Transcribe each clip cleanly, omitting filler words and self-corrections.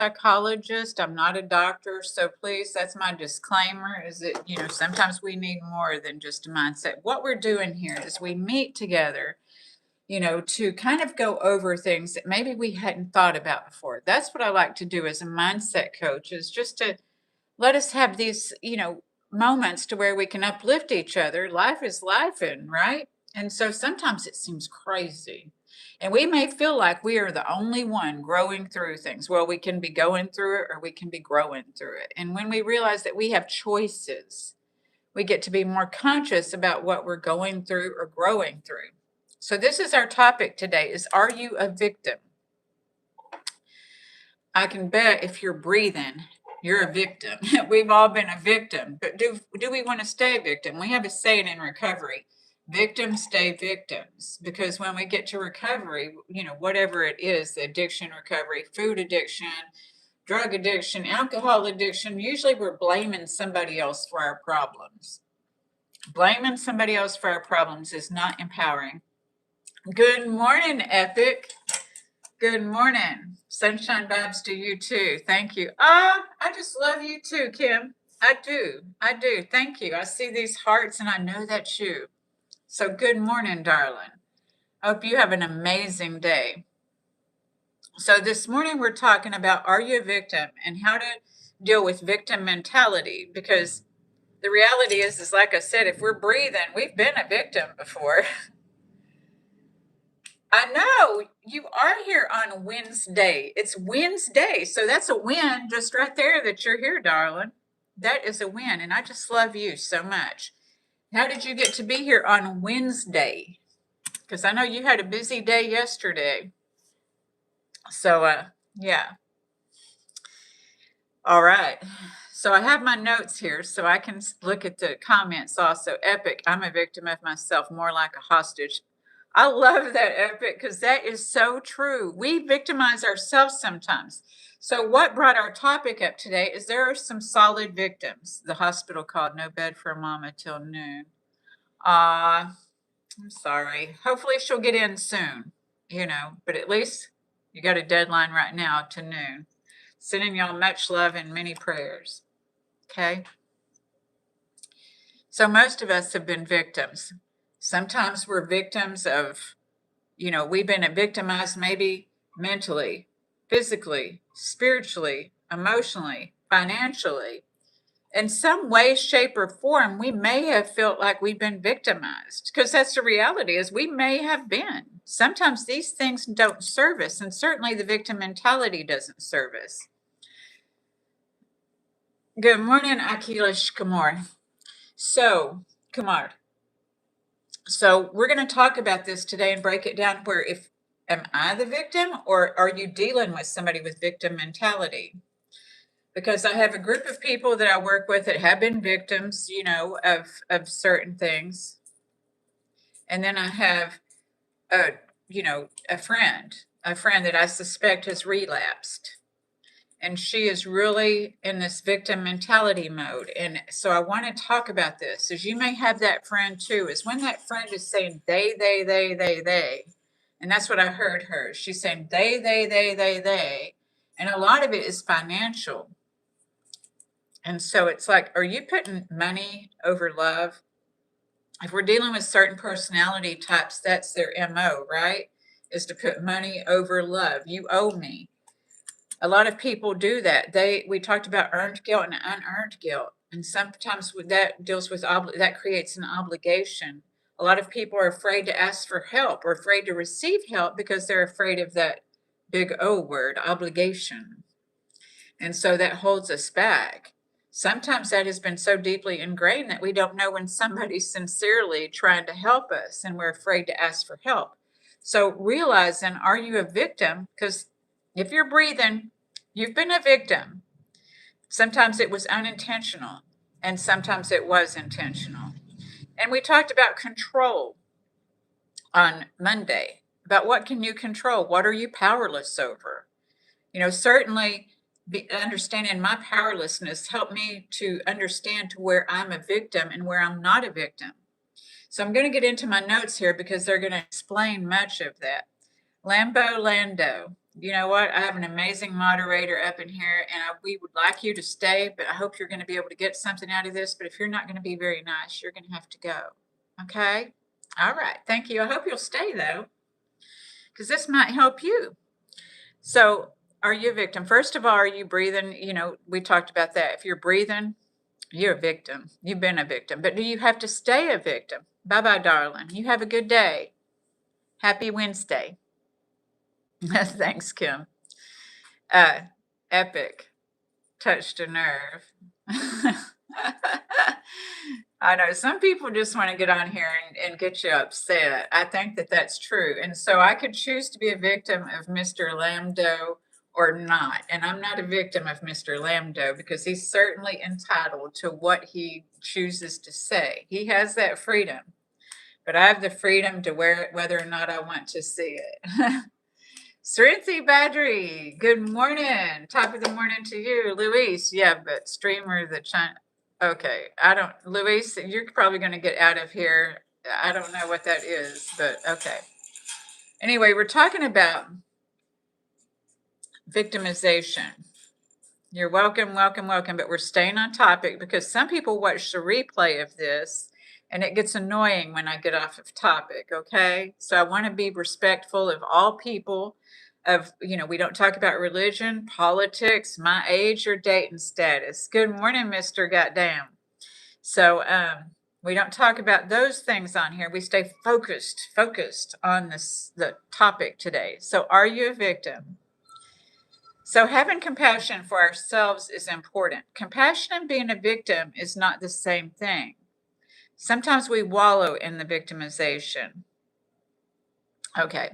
psychologist. I'm not a doctor. So please, that's my disclaimer is that, sometimes we need more than just a mindset. What we're doing here is we meet together, to kind of go over things that maybe we hadn't thought about before. That's what I like to do as a mindset coach is just to let us have these, moments to where we can uplift each other. Life is life, and right? And so sometimes it seems crazy. And we may feel like we are the only one growing through things. Well, we can be going through it or we can be growing through it. And when we realize that we have choices, we get to be more conscious about what we're going through or growing through. So this is our topic today is, are you a victim? I can bet if you're breathing, you're a victim. We've all been a victim, but do we want to stay a victim? We have a saying in recovery, victims stay victims, because when we get to recovery, whatever it is, the addiction recovery, food addiction, drug addiction, alcohol addiction, usually we're blaming somebody else for our problems. Blaming somebody else for our problems is not empowering. Good morning, Epic. Good morning. Sunshine vibes to you too. Thank you. I just love you too, Kim. I do. Thank you. I see these hearts and I know that's you. So good morning, darling. I hope you have an amazing day. So this morning we're talking about, are you a victim and how to deal with victim mentality? Because the reality is like I said, if we're breathing, we've been a victim before. I know you are here on Wednesday. It's Wednesday. So that's a win just right there that you're here, darling. That is a win. And I just love you so much. How did you get to be here on Wednesday? Because I know you had a busy day yesterday. So, yeah. All right. So I have my notes here so I can look at the comments also. Epic, I'm a victim of myself, more like a hostage. I love that, Epic, because that is so true. We victimize ourselves sometimes. So what brought our topic up today is there are some solid victims. The hospital called, no bed for mama till noon. I'm sorry. Hopefully she'll get in soon, but at least you got a deadline right now to noon. Sending y'all much love and many prayers. Okay? So most of us have been victims. Sometimes we're victims of, we've been victimized maybe mentally, physically, spiritually, emotionally, financially. In some way, shape, or form, we may have felt like we've been victimized, because that's the reality is we may have been. Sometimes these things don't serve us, and certainly the victim mentality doesn't serve us. Good morning, Akilish Kumar. So, Kumar. So we're going to talk about this today and break it down where am I the victim or are you dealing with somebody with victim mentality? Because I have a group of people that I work with that have been victims, of certain things. And then I have a friend that I suspect has relapsed. And she is really in this victim mentality mode. And so I want to talk about this, as you may have that friend too, is when that friend is saying they. And that's what I heard her. She's saying they. And a lot of it is financial. And so it's like, are you putting money over love? If we're dealing with certain personality types, that's their MO, right? Is to put money over love. You owe me. A lot of people do that. We talked about earned guilt and unearned guilt. And sometimes that deals with, that creates an obligation. A lot of people are afraid to ask for help or afraid to receive help because they're afraid of that big O word, obligation. And so that holds us back. Sometimes that has been so deeply ingrained that we don't know when somebody's sincerely trying to help us and we're afraid to ask for help. So realizing, are you a victim? Because if you're breathing, you've been a victim. Sometimes it was unintentional, and sometimes it was intentional. And we talked about control on Monday, about what can you control? What are you powerless over? Certainly understanding my powerlessness helped me to understand to where I'm a victim and where I'm not a victim. So I'm going to get into my notes here because they're going to explain much of that. Lando. You know what? I have an amazing moderator up in here, and we would like you to stay, but I hope you're going to be able to get something out of this. But if you're not going to be very nice, you're going to have to go. Okay? All right. Thank you. I hope you'll stay, though, because this might help you. So, are you a victim? First of all, are you breathing? You know, we talked about that. If you're breathing, you're a victim. You've been a victim. But do you have to stay a victim? Bye-bye, darling. You have a good day. Happy Wednesday. Thanks, Kim. Epic. Touched a nerve. I know some people just want to get on here and get you upset. I think that that's true. And so I could choose to be a victim of Mr. Lambdo or not. And I'm not a victim of Mr. Lambdo because he's certainly entitled to what he chooses to say. He has that freedom. But I have the freedom to wear it whether or not I want to see it. Srinthi Badri, good morning. Top of the morning to you. Luis, yeah, but streamer the China. Okay, Luis, you're probably going to get out of here. I don't know what that is, but okay. Anyway, we're talking about victimization. You're welcome, welcome, welcome, but we're staying on topic because some people watch the replay of this and it gets annoying when I get off of topic, okay? So I want to be respectful of all people we don't talk about religion, politics, my age, or dating status. Good morning, Mr. Goddamn. So we don't talk about those things on here. We stay focused on the topic today. So are you a victim? So having compassion for ourselves is important. Compassion and being a victim is not the same thing. Sometimes we wallow in the victimization. Okay.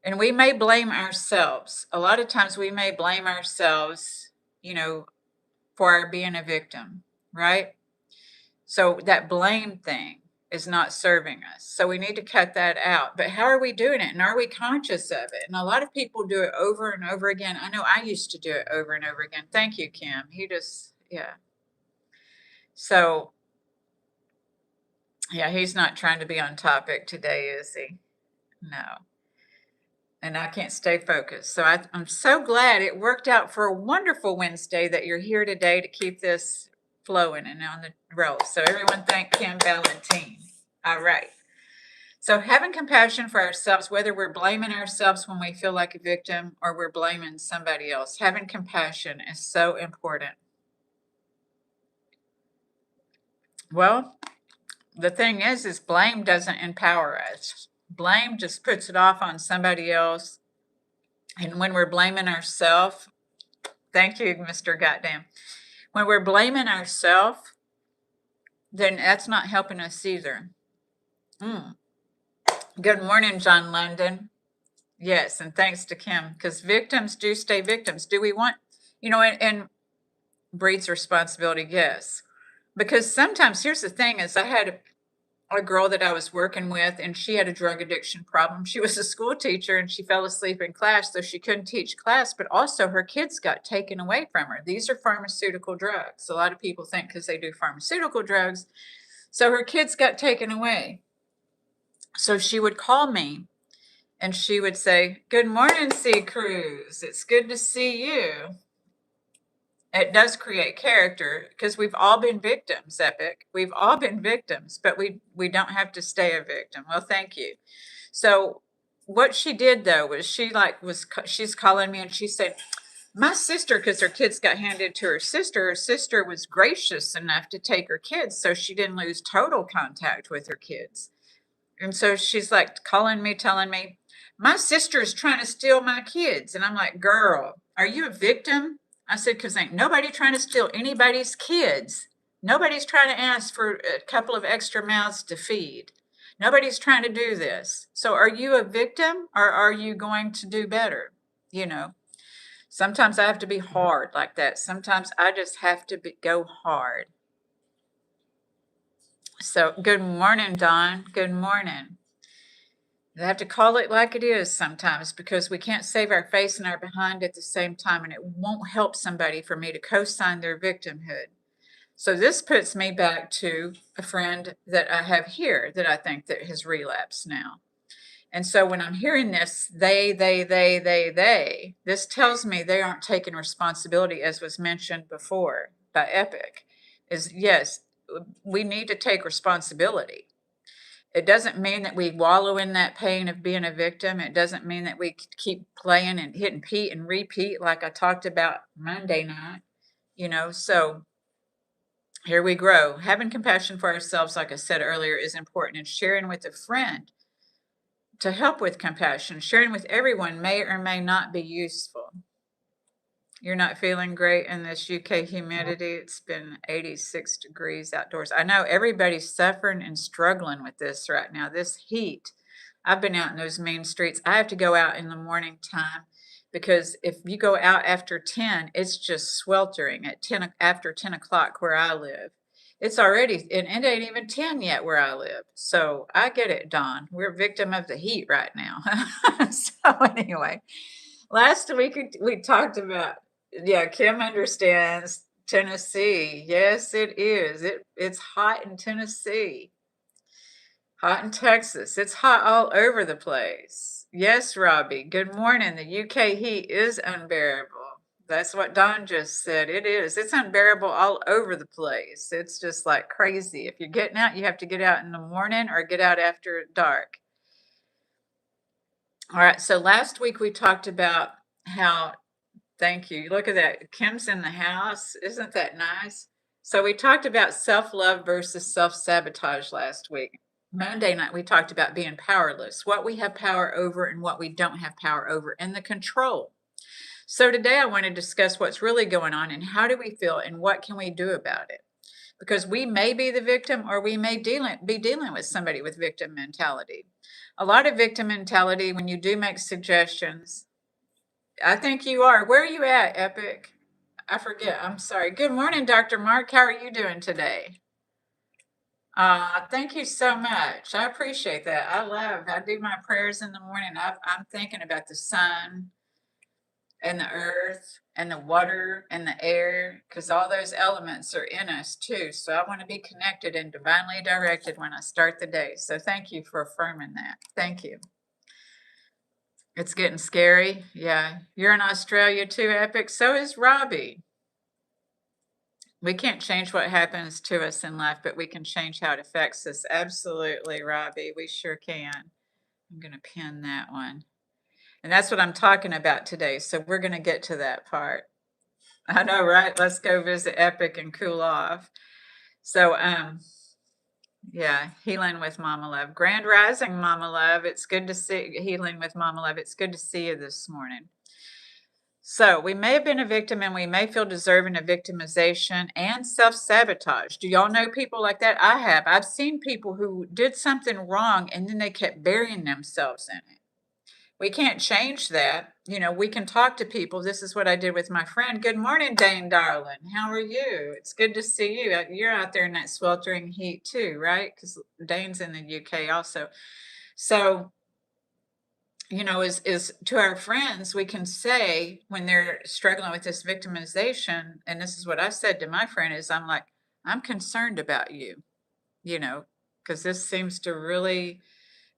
And we may blame ourselves. A lot of times we may blame ourselves, for our being a victim, right? So that blame thing is not serving us. So we need to cut that out. But how are we doing it? And are we conscious of it? And a lot of people do it over and over again. I know I used to do it over and over again. Thank you, Kim. Yeah. So, yeah, he's not trying to be on topic today, is he? No. And I can't stay focused. So I'm so glad it worked out for a wonderful Wednesday that you're here today to keep this flowing and on the roll. So everyone thank Kim Valentine. All right. So having compassion for ourselves, whether we're blaming ourselves when we feel like a victim or we're blaming somebody else, having compassion is so important. Well, the thing is blame doesn't empower us. Blame just puts it off on somebody else. And when we're blaming ourselves, thank you, Mr. Goddamn. When we're blaming ourselves, then that's not helping us either. Good morning, John London. Yes, and thanks to Kim, because victims do stay victims. Do we want, and breeds responsibility? Yes. Because sometimes, here's the thing, is I had a girl that I was working with, and she had a drug addiction problem. She was a school teacher, and she fell asleep in class, so she couldn't teach class, but also her kids got taken away from her. These are pharmaceutical drugs. A lot of people think because they do pharmaceutical drugs, so her kids got taken away. So she would call me, and she would say, "Good morning, C. Cruz. It's good to see you." It does create character because we've all been victims, Epic. We've all been victims, but we don't have to stay a victim. Well, thank you. So what she did though was she's calling me and she said, my sister, because her kids got handed to her sister was gracious enough to take her kids so she didn't lose total contact with her kids. And so she's like calling me, telling me, my sister is trying to steal my kids. And I'm like, girl, are you a victim? I said, because ain't nobody trying to steal anybody's kids. Nobody's trying to ask for a couple of extra mouths to feed. Nobody's trying to do this. So are you a victim or are you going to do better? Sometimes I have to be hard like that. Sometimes I just have to go hard. So good morning, Don. Good morning. I have to call it like it is sometimes because we can't save our face and our behind at the same time, and it won't help somebody for me to co-sign their victimhood. So this puts me back to a friend that I have here that I think that has relapsed now. And so when I'm hearing this, they, this tells me they aren't taking responsibility, as was mentioned before by Epic. Is yes, we need to take responsibility. It doesn't mean that we wallow in that pain of being a victim. It doesn't mean that we keep playing and hitting repeat and repeat like I talked about Monday night, so here we grow. Having compassion for ourselves, like I said earlier, is important, and sharing with a friend to help with compassion. Sharing with everyone may or may not be useful. You're not feeling great in this UK humidity. It's been 86 degrees outdoors. I know everybody's suffering and struggling with this right now, this heat. I've been out in those mean streets. I have to go out in the morning time because if you go out after 10, it's just sweltering at after 10 o'clock where I live. It's already, and it ain't even 10 yet where I live. So I get it, Dawn. We're a victim of the heat right now. So anyway, last week we talked about, yeah, Kim understands Tennessee. Yes, it is. It's hot in Tennessee. Hot in Texas. It's hot all over the place. Yes, Robbie. Good morning. The UK heat is unbearable. That's what Don just said. It is. It's unbearable all over the place. It's just like crazy. If you're getting out, you have to get out in the morning or get out after dark. All right. So last week we talked about how, thank you. Look at that. Kim's in the house. Isn't that nice? So we talked about self-love versus self-sabotage last week. Monday night, we talked about being powerless, what we have power over and what we don't have power over, and the control. So today I want to discuss what's really going on and how do we feel and what can we do about it? Because we may be the victim or we may be dealing with somebody with victim mentality. A lot of victim mentality, when you do make suggestions, I think you are. Where are you at, Epic? I forget. I'm sorry. Good morning, Dr. Mark. How are you doing today? Thank you so much. I appreciate that. I do my prayers in the morning. I'm thinking about the sun and the earth and the water and the air, because all those elements are in us too. So I want to be connected and divinely directed when I start the day. So thank you for affirming that. Thank you. It's getting scary. Yeah. You're in Australia too, Epic. So is Robbie. We can't change what happens to us in life, but we can change how it affects us. Absolutely, Robbie. We sure can. I'm going to pin that one. And that's what I'm talking about today. So we're going to get to that part. I know, right? Let's go visit Epic and cool off. So, yeah, healing with Mama Love. Grand Rising, Mama Love. It's good to see healing with Mama Love. It's good to see you this morning. So we may have been a victim and we may feel deserving of victimization and self-sabotage. Do y'all know people like that? I have. I've seen people who did something wrong and then they kept burying themselves in it. We can't change that. We can talk to people. This is what I did with my friend. Good morning, Dane, darling. How are you? It's good to see you. You're out there in that sweltering heat too, right? Because Dane's in the UK also. So, is to our friends, we can say when they're struggling with this victimization, and this is what I said to my friend, is I'm like, I'm concerned about you, because this seems to really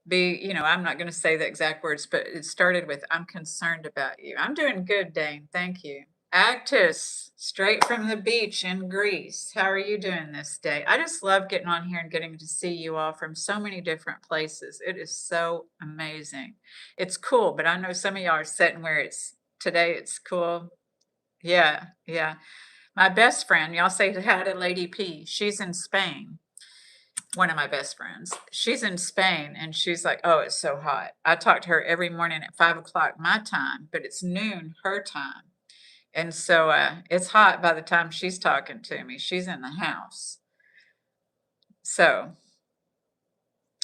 be, I'm not going to say the exact words, but it started with, I'm concerned about you. I'm doing good, Dane. Thank you. Actus, straight from the beach in Greece. How are you doing this day? I just love getting on here and getting to see you all from so many different places. It is so amazing. It's cool, but I know some of y'all are sitting where today it's cool. Yeah, yeah. My best friend, y'all say hi to Lady P. She's in Spain. One of my best friends. She's in Spain and she's like, oh, it's so hot. I talk to her every morning at 5 o'clock my time, but it's noon her time. And so it's hot by the time she's talking to me. She's in the house. So,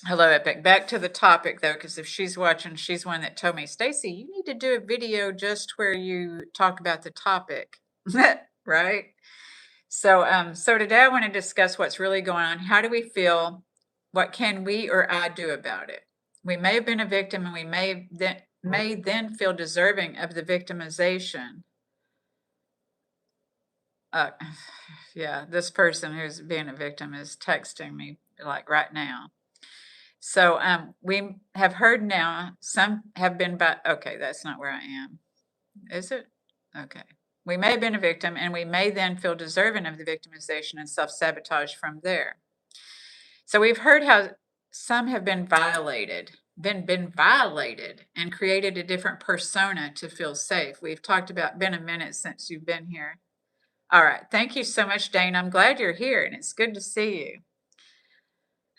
hello, Epic. Back to the topic, though, because if she's watching, she's one that told me, Stacy, you need to do a video just where you talk about the topic, right? So, so today I want to discuss what's really going on. How do we feel? What can we or I do about it? We may have been a victim and we may then feel deserving of the victimization. Yeah, this person who's being a victim is texting me like right now. So we have heard now some have been okay, that's not where I am. Is it? Okay. We may have been a victim and we may then feel deserving of the victimization and self-sabotage from there. So we've heard how some have been violated and created a different persona to feel safe. We've talked about been a minute since you've been here. All right. Thank you so much, Dane. I'm glad you're here and it's good to see you.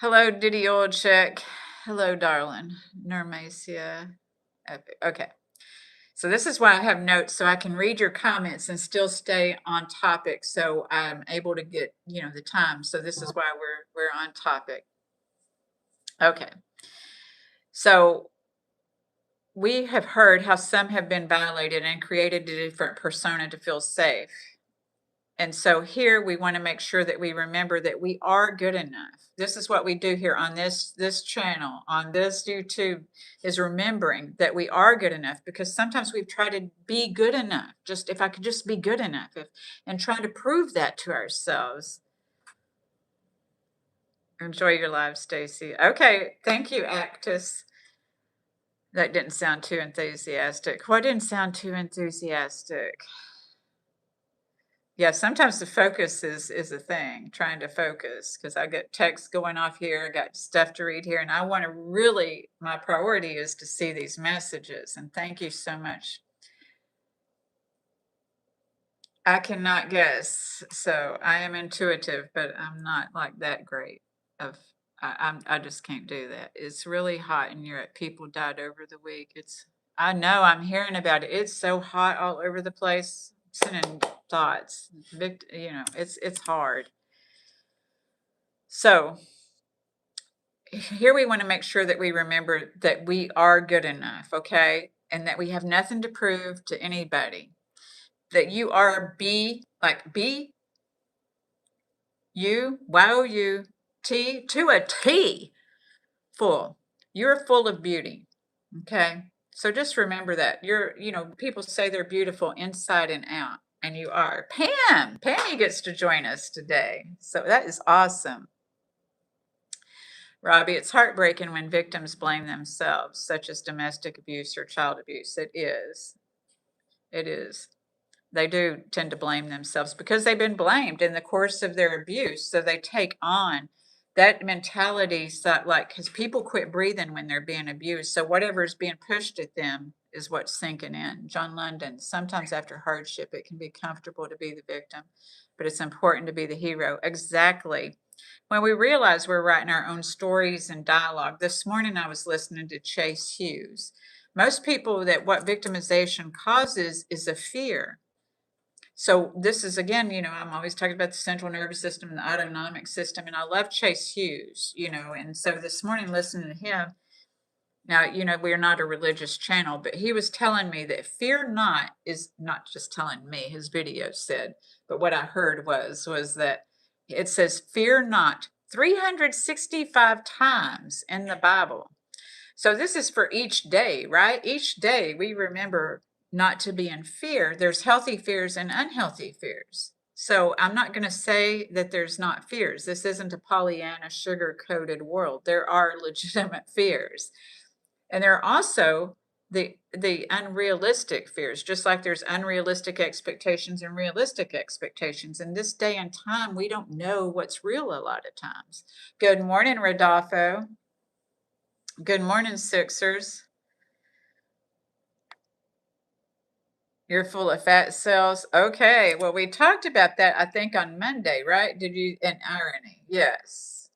Hello, Diddy Oldcheck. Hello, darling. Normacia. Okay. So this is why I have notes so I can read your comments and still stay on topic. So I'm able to get, the time. So this is why we're on topic. Okay. So we have heard how some have been violated and created a different persona to feel safe. And so here we want to make sure that we remember that we are good enough. This is what we do here on this channel, on this YouTube, is remembering that we are good enough, because sometimes we've tried to be good enough. Just if I could just be good enough, and trying to prove that to ourselves. Enjoy your live, Stacy. Okay, thank you, Actus. That didn't sound too enthusiastic. Well, it didn't sound too enthusiastic. Yeah, sometimes the focus is a thing, trying to focus, because I got texts going off here, I got stuff to read here, and I want to really, my priority is to see these messages. And thank you so much. I cannot guess. So I am intuitive, but I'm not like that great of I just can't do that. It's really hot in Europe. People died over the week. I know, I'm hearing about it. It's so hot all over the place. Sending thoughts. It's hard. So here we want to make sure that we remember that we are good enough, okay? And that we have nothing to prove to anybody. That you are Y-O-U-T to a T, full. You're full of beauty, okay? So just remember that. People say they're beautiful inside and out, and you are. Pammy gets to join us today. So that is awesome. Robbie, it's heartbreaking when victims blame themselves, such as domestic abuse or child abuse. It is. It is. They do tend to blame themselves because they've been blamed in the course of their abuse. So they take on that mentality, because people quit breathing when they're being abused. So whatever is being pushed at them is what's sinking in. John London, sometimes after hardship, it can be comfortable to be the victim, but it's important to be the hero. Exactly. When we realize we're writing our own stories and dialogue. This morning I was listening to Chase Hughes. Most people, that what victimization causes is a fear. So this is, again, I'm always talking about the central nervous system and the autonomic system, and I love Chase Hughes, and so this morning listening to him, now, we're not a religious channel, but he was telling me that fear not is not just telling me, his video said, but what I heard was that it says fear not 365 times in the Bible. So this is for each day, right? Each day we remember not to be in fear. There's healthy fears and unhealthy fears. So I'm not going to say that there's not fears. This isn't a Pollyanna sugar-coated world. There are legitimate fears. And there are also the unrealistic fears, just like there's unrealistic expectations and realistic expectations. In this day and time, we don't know what's real a lot of times. Good morning, Rodolfo. Good morning, Sixers. You're full of fat cells. Okay. Well, we talked about that, I think, on Monday, right? Did you? And irony. Yes.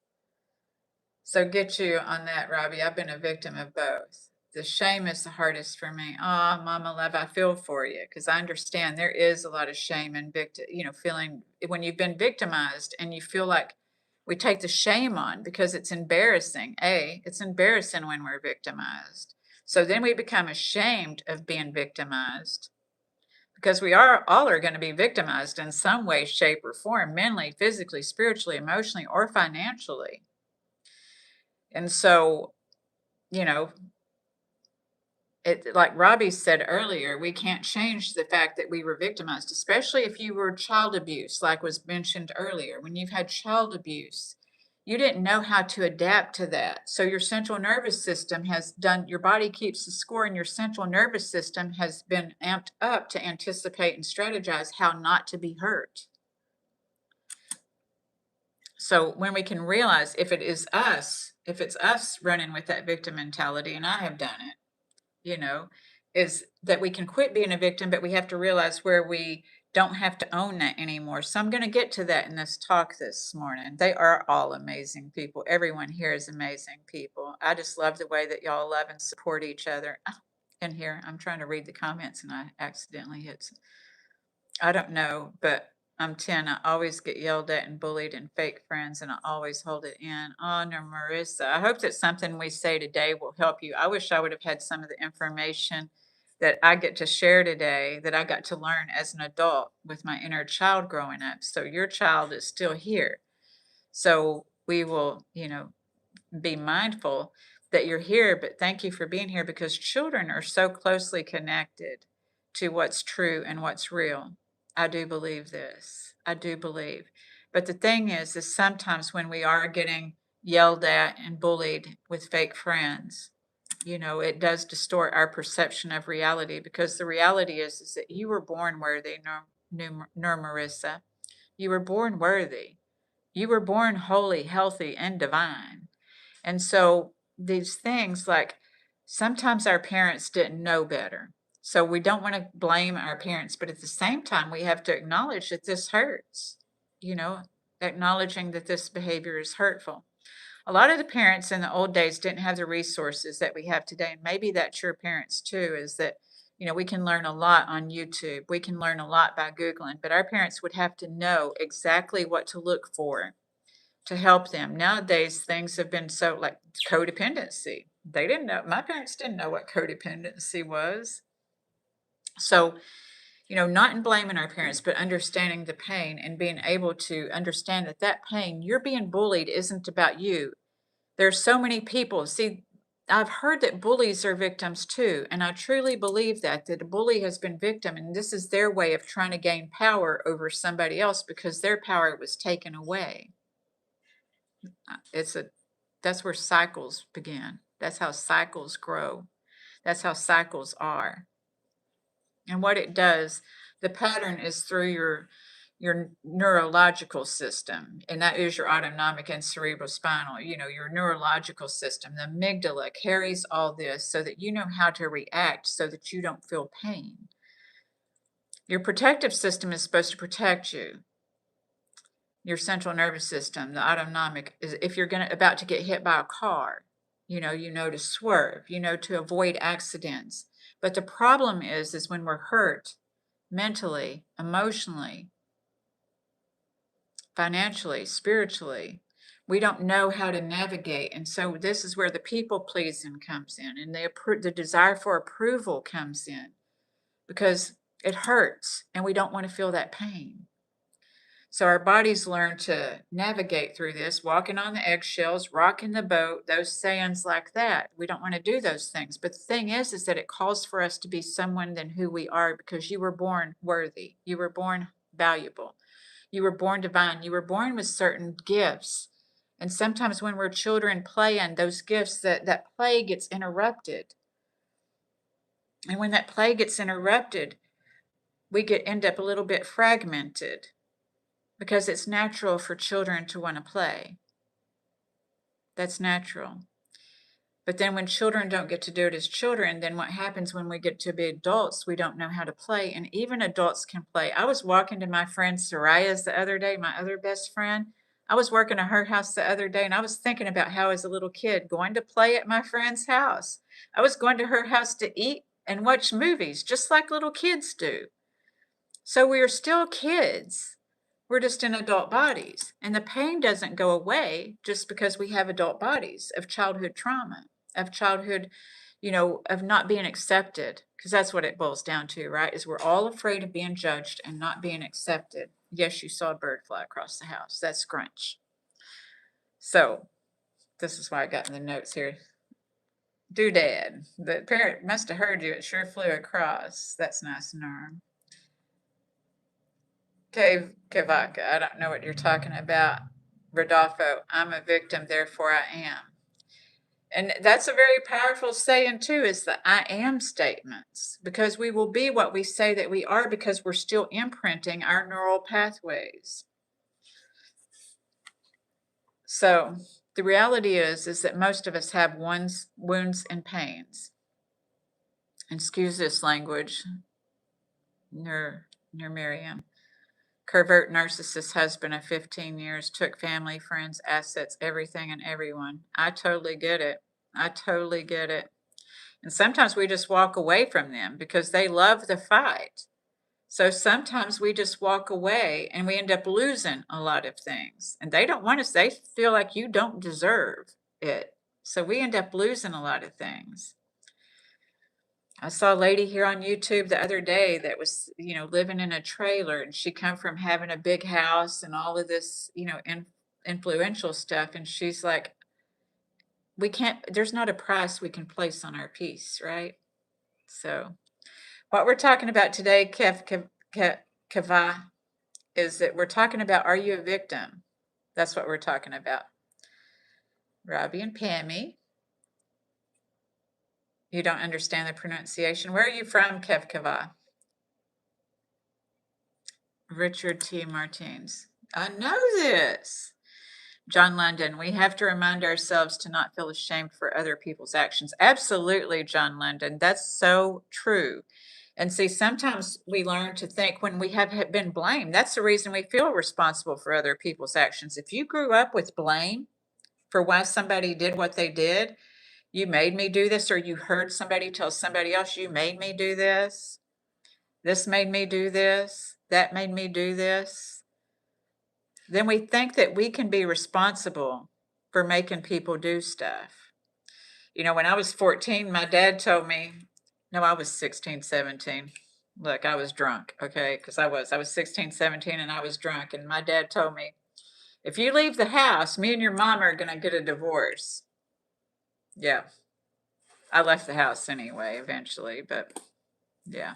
So get you on that, Robbie. I've been a victim of both. The shame is the hardest for me. Oh, Mama Love, I feel for you, because I understand there is a lot of shame and feeling when you've been victimized and you feel like we take the shame on because it's embarrassing. It's embarrassing when we're victimized. So then we become ashamed of being victimized, because we all are going to be victimized in some way, shape, or form, mentally, physically, spiritually, emotionally, or financially. And so, like Robbie said earlier, we can't change the fact that we were victimized, especially if you were child abuse, like was mentioned earlier. When you've had child abuse, You didn't know how to adapt to that. So your central nervous system has done, your body keeps the score, and your central nervous system has been amped up to anticipate and strategize how not to be hurt. So when we can realize if it's us running with that victim mentality, and I have done it, is that we can quit being a victim, but we have to realize where we don't have to own that anymore. So I'm going to get to that in this talk this morning. They are all amazing people. Everyone here is amazing people. I just love the way that y'all love and support each other. In here, I'm trying to read the comments and I accidentally hit. I don't know, but I'm 10. I always get yelled at and bullied and fake friends, and I always hold it in. Oh, no, Marissa. I hope that something we say today will help you. I wish I would have had some of the information that I get to share today that I got to learn as an adult with my inner child growing up. So your child is still here. So we will, be mindful that you're here, but thank you for being here, because children are so closely connected to what's true and what's real. I do believe this. I do believe. But the thing is sometimes when we are getting yelled at and bullied with fake friends, it does distort our perception of reality, because the reality is that you were born worthy, Marissa. You were born worthy. You were born holy, healthy, and divine. And so these things, like, sometimes our parents didn't know better. So we don't want to blame our parents, but at the same time, we have to acknowledge that this hurts, acknowledging that this behavior is hurtful. A lot of the parents in the old days didn't have the resources that we have today. And maybe that's your parents too, is that, we can learn a lot on YouTube. We can learn a lot by Googling, but our parents would have to know exactly what to look for to help them. Nowadays, things have been so, like codependency. They didn't know, my parents didn't know what codependency was. So, not in blaming our parents, but understanding the pain and being able to understand that pain, you're being bullied, isn't about you. There's so many people. See, I've heard that bullies are victims too. And I truly believe that a bully has been victim, and this is their way of trying to gain power over somebody else because their power was taken away. That's where cycles begin. That's how cycles grow. That's how cycles are. And what it does, the pattern is through your neurological system, and that is your autonomic and cerebrospinal, your neurological system. The amygdala carries all this so that you know how to react so that you don't feel pain. Your protective system is supposed to protect you. Your central nervous system, the autonomic, is if you're about to get hit by a car, you know to swerve, to avoid accidents. But the problem is when we're hurt mentally, emotionally, financially, spiritually, we don't know how to navigate. And so this is where the people pleasing comes in, and the desire for approval comes in, because it hurts and we don't want to feel that pain. So our bodies learn to navigate through this, walking on the eggshells, rocking the boat, those sayings like that. We don't want to do those things. But the thing is that it calls for us to be someone than who we are, because you were born worthy. You were born valuable. You were born divine. You were born with certain gifts. And sometimes when we're children playing, those gifts, that play gets interrupted. And when that play gets interrupted, we end up a little bit fragmented, because it's natural for children to want to play. That's natural. But then when children don't get to do it as children, then what happens when we get to be adults, we don't know how to play. And even adults can play. I was walking to my friend Soraya's the other day, my other best friend. I was working at her house the other day, and I was thinking about how, as a little kid, going to play at my friend's house. I was going to her house to eat and watch movies, just like little kids do. So we are still kids. We're just in adult bodies. And the pain doesn't go away just because we have adult bodies of childhood trauma, of childhood, of not being accepted. Because that's what it boils down to, right? Is we're all afraid of being judged and not being accepted. Yes, you saw a bird fly across the house. That's Scrunch. So this is why I got in the notes here. Doodad. The parrot must have heard you. It sure flew across. That's nice, Norm. Kavaka, I don't know what you're talking about. Rodolfo, I'm a victim, therefore I am. And that's a very powerful saying too, is the I am statements, because we will be what we say that we are because we're still imprinting our neural pathways. So the reality is that most of us have wounds and pains. And excuse this language, near Miriam. Covert narcissist husband of 15 years, took family, friends, assets, everything and everyone. I totally get it. I totally get it. And sometimes we just walk away from them because they love the fight. So sometimes we just walk away and we end up losing a lot of things. And they don't want us, they feel like you don't deserve it. So we end up losing a lot of things. I saw a lady here on YouTube the other day that was, living in a trailer, and she come from having a big house and all of this, influential stuff. And she's like, there's not a price we can place on our peace, right? So what we're talking about today, Kava, is that we're talking about, are you a victim? That's what we're talking about. Robbie and Pammy, you don't understand the pronunciation. Where are you from, Kava? Richard T. Martins. I know this. John London, we have to remind ourselves to not feel ashamed for other people's actions. Absolutely, John London. That's so true. And see, sometimes we learn to think when we have been blamed, that's the reason we feel responsible for other people's actions. If you grew up with blame for why somebody did what they did, you made me do this, or you heard somebody tell somebody else, you made me do this made me do this, that made me do this, then we think that we can be responsible for making people do stuff. When I was 14, my dad told me, no, I was 16, 17. Look, I was drunk, okay? Because I was 16, 17, and I was drunk. And my dad told me, if you leave the house, me and your mom are going to get a divorce. Yeah. I left the house anyway, eventually, but yeah.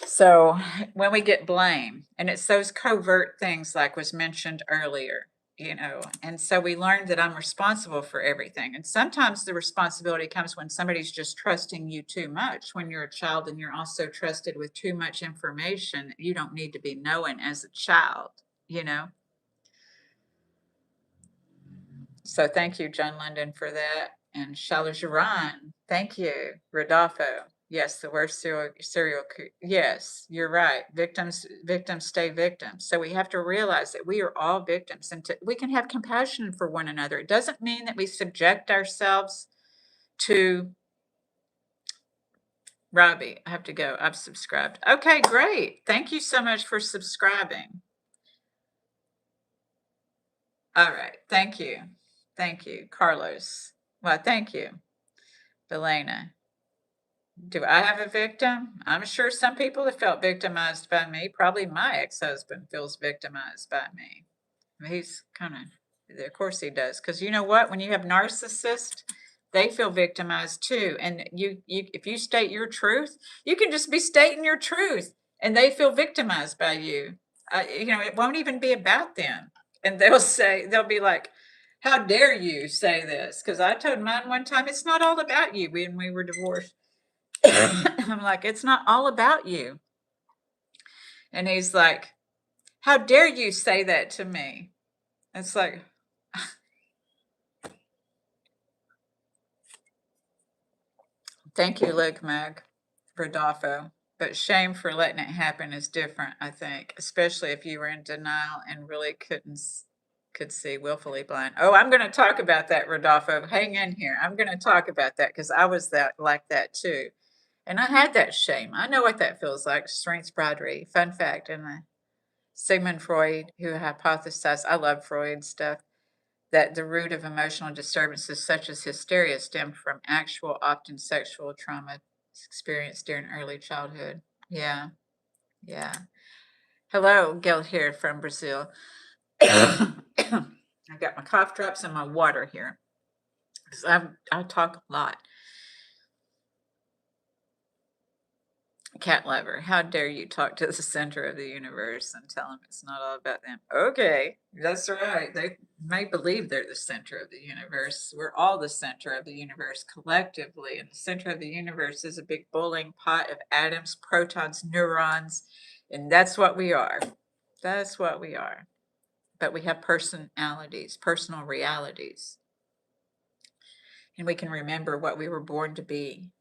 So when we get blame, and it's those covert things like was mentioned earlier, and so we learned that I'm responsible for everything. And sometimes the responsibility comes when somebody's just trusting you too much. When you're a child and you're also trusted with too much information you don't need to be knowing as a child, So thank you, John London, for that. And Shalajaran, thank you. Rodolfo, yes, the worst serial. Yes, you're right. Victims stay victims. So we have to realize that we are all victims, and we can have compassion for one another. It doesn't mean that we subject ourselves to. Robbie, I have to go. I've subscribed. Okay, great. Thank you so much for subscribing. All right. Thank you. Thank you, Carlos. Well, thank you, Belena. Do I have a victim? I'm sure some people have felt victimized by me. Probably my ex-husband feels victimized by me. He's of course he does. Because you know what? When you have narcissists, they feel victimized too. And if you state your truth, you can just be stating your truth, and they feel victimized by you. It won't even be about them. And they'll be like, how dare you say this? Because I told mine one time, it's not all about you when we were divorced. I'm like, it's not all about you. And he's like, how dare you say that to me? It's like, thank you, Ligmag, Rodolfo. But shame for letting it happen is different, I think, especially if you were in denial and really could see willfully blind. Oh, I'm going to talk about that, Rodolfo. Hang in here. I'm going to talk about that because I was like that too. And I had that shame. I know what that feels like. Strengths Bradry. Fun fact, and Sigmund Freud, who hypothesized, I love Freud stuff, that the root of emotional disturbances such as hysteria stem from actual, often sexual trauma experienced during early childhood. Yeah. Hello, Gil here from Brazil. I got my cough drops and my water here because I talk a lot. Cat lover, how dare you talk to the center of the universe and tell them it's not all about them? Okay, that's right. They may believe they're the center of the universe. We're all the center of the universe collectively, and the center of the universe is a big boiling pot of atoms, protons, neurons, and that's what we are. That's what we are. But we have personalities, personal realities, and we can remember what we were born to be.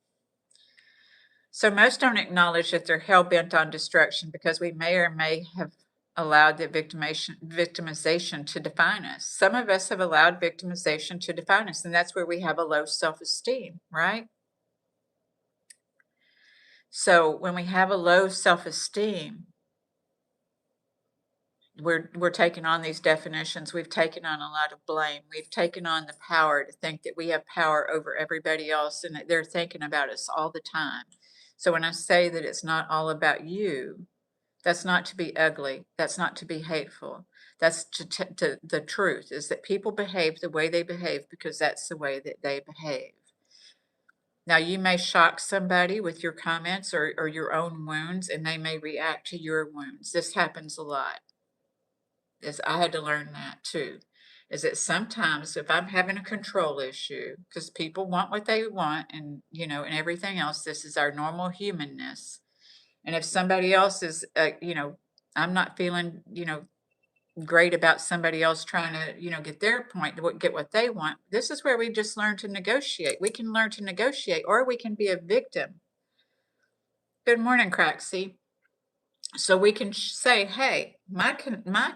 So most don't acknowledge that they're hell-bent on destruction because we may or may have allowed the victimization to define us. Some of us have allowed victimization to define us, and that's where we have a low self-esteem, right? So when we have a low self-esteem, we're taking on these definitions. We've taken on a lot of blame. We've taken on the power to think that we have power over everybody else and that they're thinking about us all the time. So when I say that it's not all about you, that's not to be ugly. That's not to be hateful. That's to the truth is that people behave the way they behave because that's the way that they behave. Now, you may shock somebody with your comments or your own wounds, and they may react to your wounds. This happens a lot. I had to learn that too. Is that sometimes if I'm having a control issue, because people want what they want and, and everything else, this is our normal humanness. And if somebody else is, I'm not feeling, great about somebody else trying to, get their point, get what they want. This is where we just learn to negotiate. We can learn to negotiate, or we can be a victim. Good morning, Craxy. So we can say, hey, my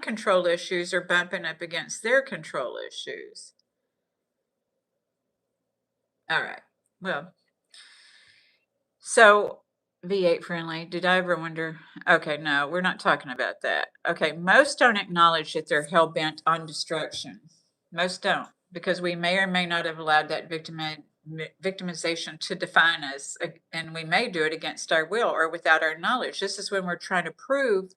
control issues are bumping up against their control issues. All right. Well, so V8 friendly. Did I ever wonder? Okay, no, we're not talking about that. Okay, most don't acknowledge that they're hell bent on destruction. Most don't, because we may or may not have allowed that victimization to define us, and we may do it against our will or without our knowledge. This is when we're trying to prove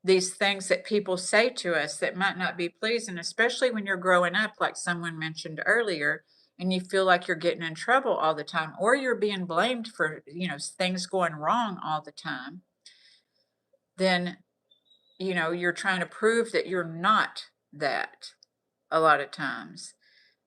these things that people say to us that might not be pleasing, especially when you're growing up, like someone mentioned earlier, and you feel like you're getting in trouble all the time, or you're being blamed for, things going wrong all the time, then, you're trying to prove that you're not that a lot of times.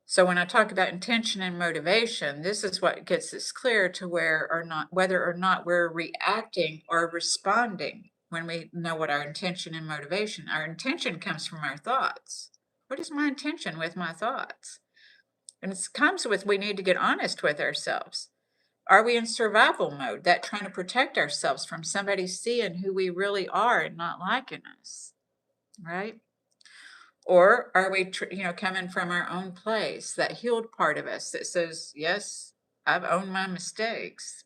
So when I talk about intention and motivation, this is what gets us clear to whether or not we're reacting or responding when we know what our intention and motivation. Our intention comes from our thoughts. What is my intention with my thoughts? And it comes with we need to get honest with ourselves. Are we in survival mode, that trying to protect ourselves from somebody seeing who we really are and not liking us, right? Or are we, coming from our own place, that healed part of us that says, yes, I've owned my mistakes,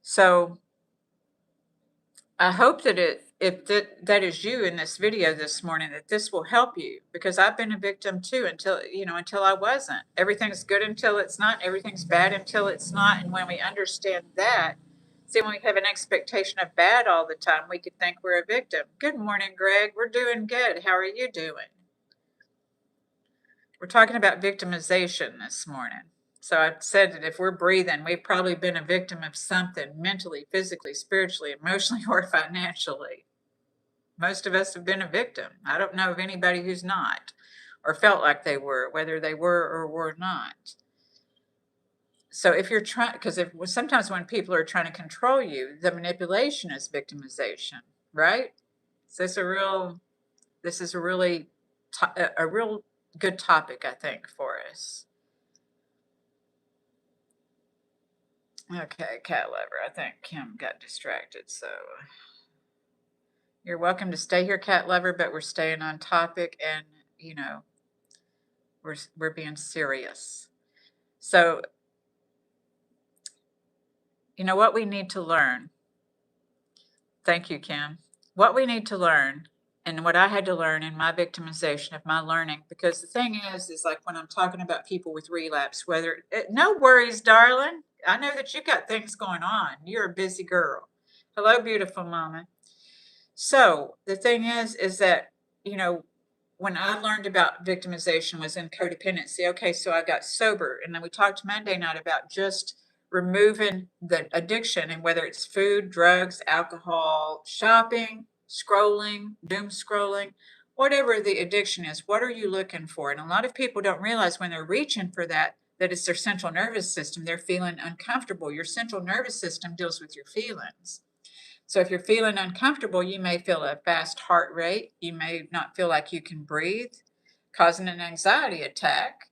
So I hope that if that is you in this video this morning, that this will help you, because I've been a victim too until I wasn't. Everything's good until it's not. Everything's bad until it's not. And when we understand that, see, when we have an expectation of bad all the time, we could think we're a victim. Good morning, Greg. We're doing good. How are you doing? We're talking about victimization this morning. So I've said that if we're breathing, we've probably been a victim of something mentally, physically, spiritually, emotionally, or financially. Most of us have been a victim. I don't know of anybody who's not, or felt like they were, whether they were or were not. So if you're trying, because sometimes when people are trying to control you, the manipulation is victimization, right? So this is a really a real good topic, I think, for us. Okay, cat lover. I think Kim got distracted, so you're welcome to stay here, cat lover, but we're staying on topic, and we're being serious. So what we need to learn. Thank you, Kim. What we need to learn, and what I had to learn in my victimization of my learning, because the thing is like when I'm talking about people with relapse, no worries, darling. I know that you've got things going on. You're a busy girl. Hello, beautiful mama. So the thing is that, when I learned about victimization was in codependency. Okay, so I got sober, and then we talked Monday night about just removing the addiction, and whether it's food, drugs, alcohol, shopping, scrolling, doom scrolling, whatever the addiction is, what are you looking for? And a lot of people don't realize when they're reaching for that it's their central nervous system. They're feeling uncomfortable. Your central nervous system deals with your feelings. So if you're feeling uncomfortable, you may feel a fast heart rate. You may not feel like you can breathe, causing an anxiety attack.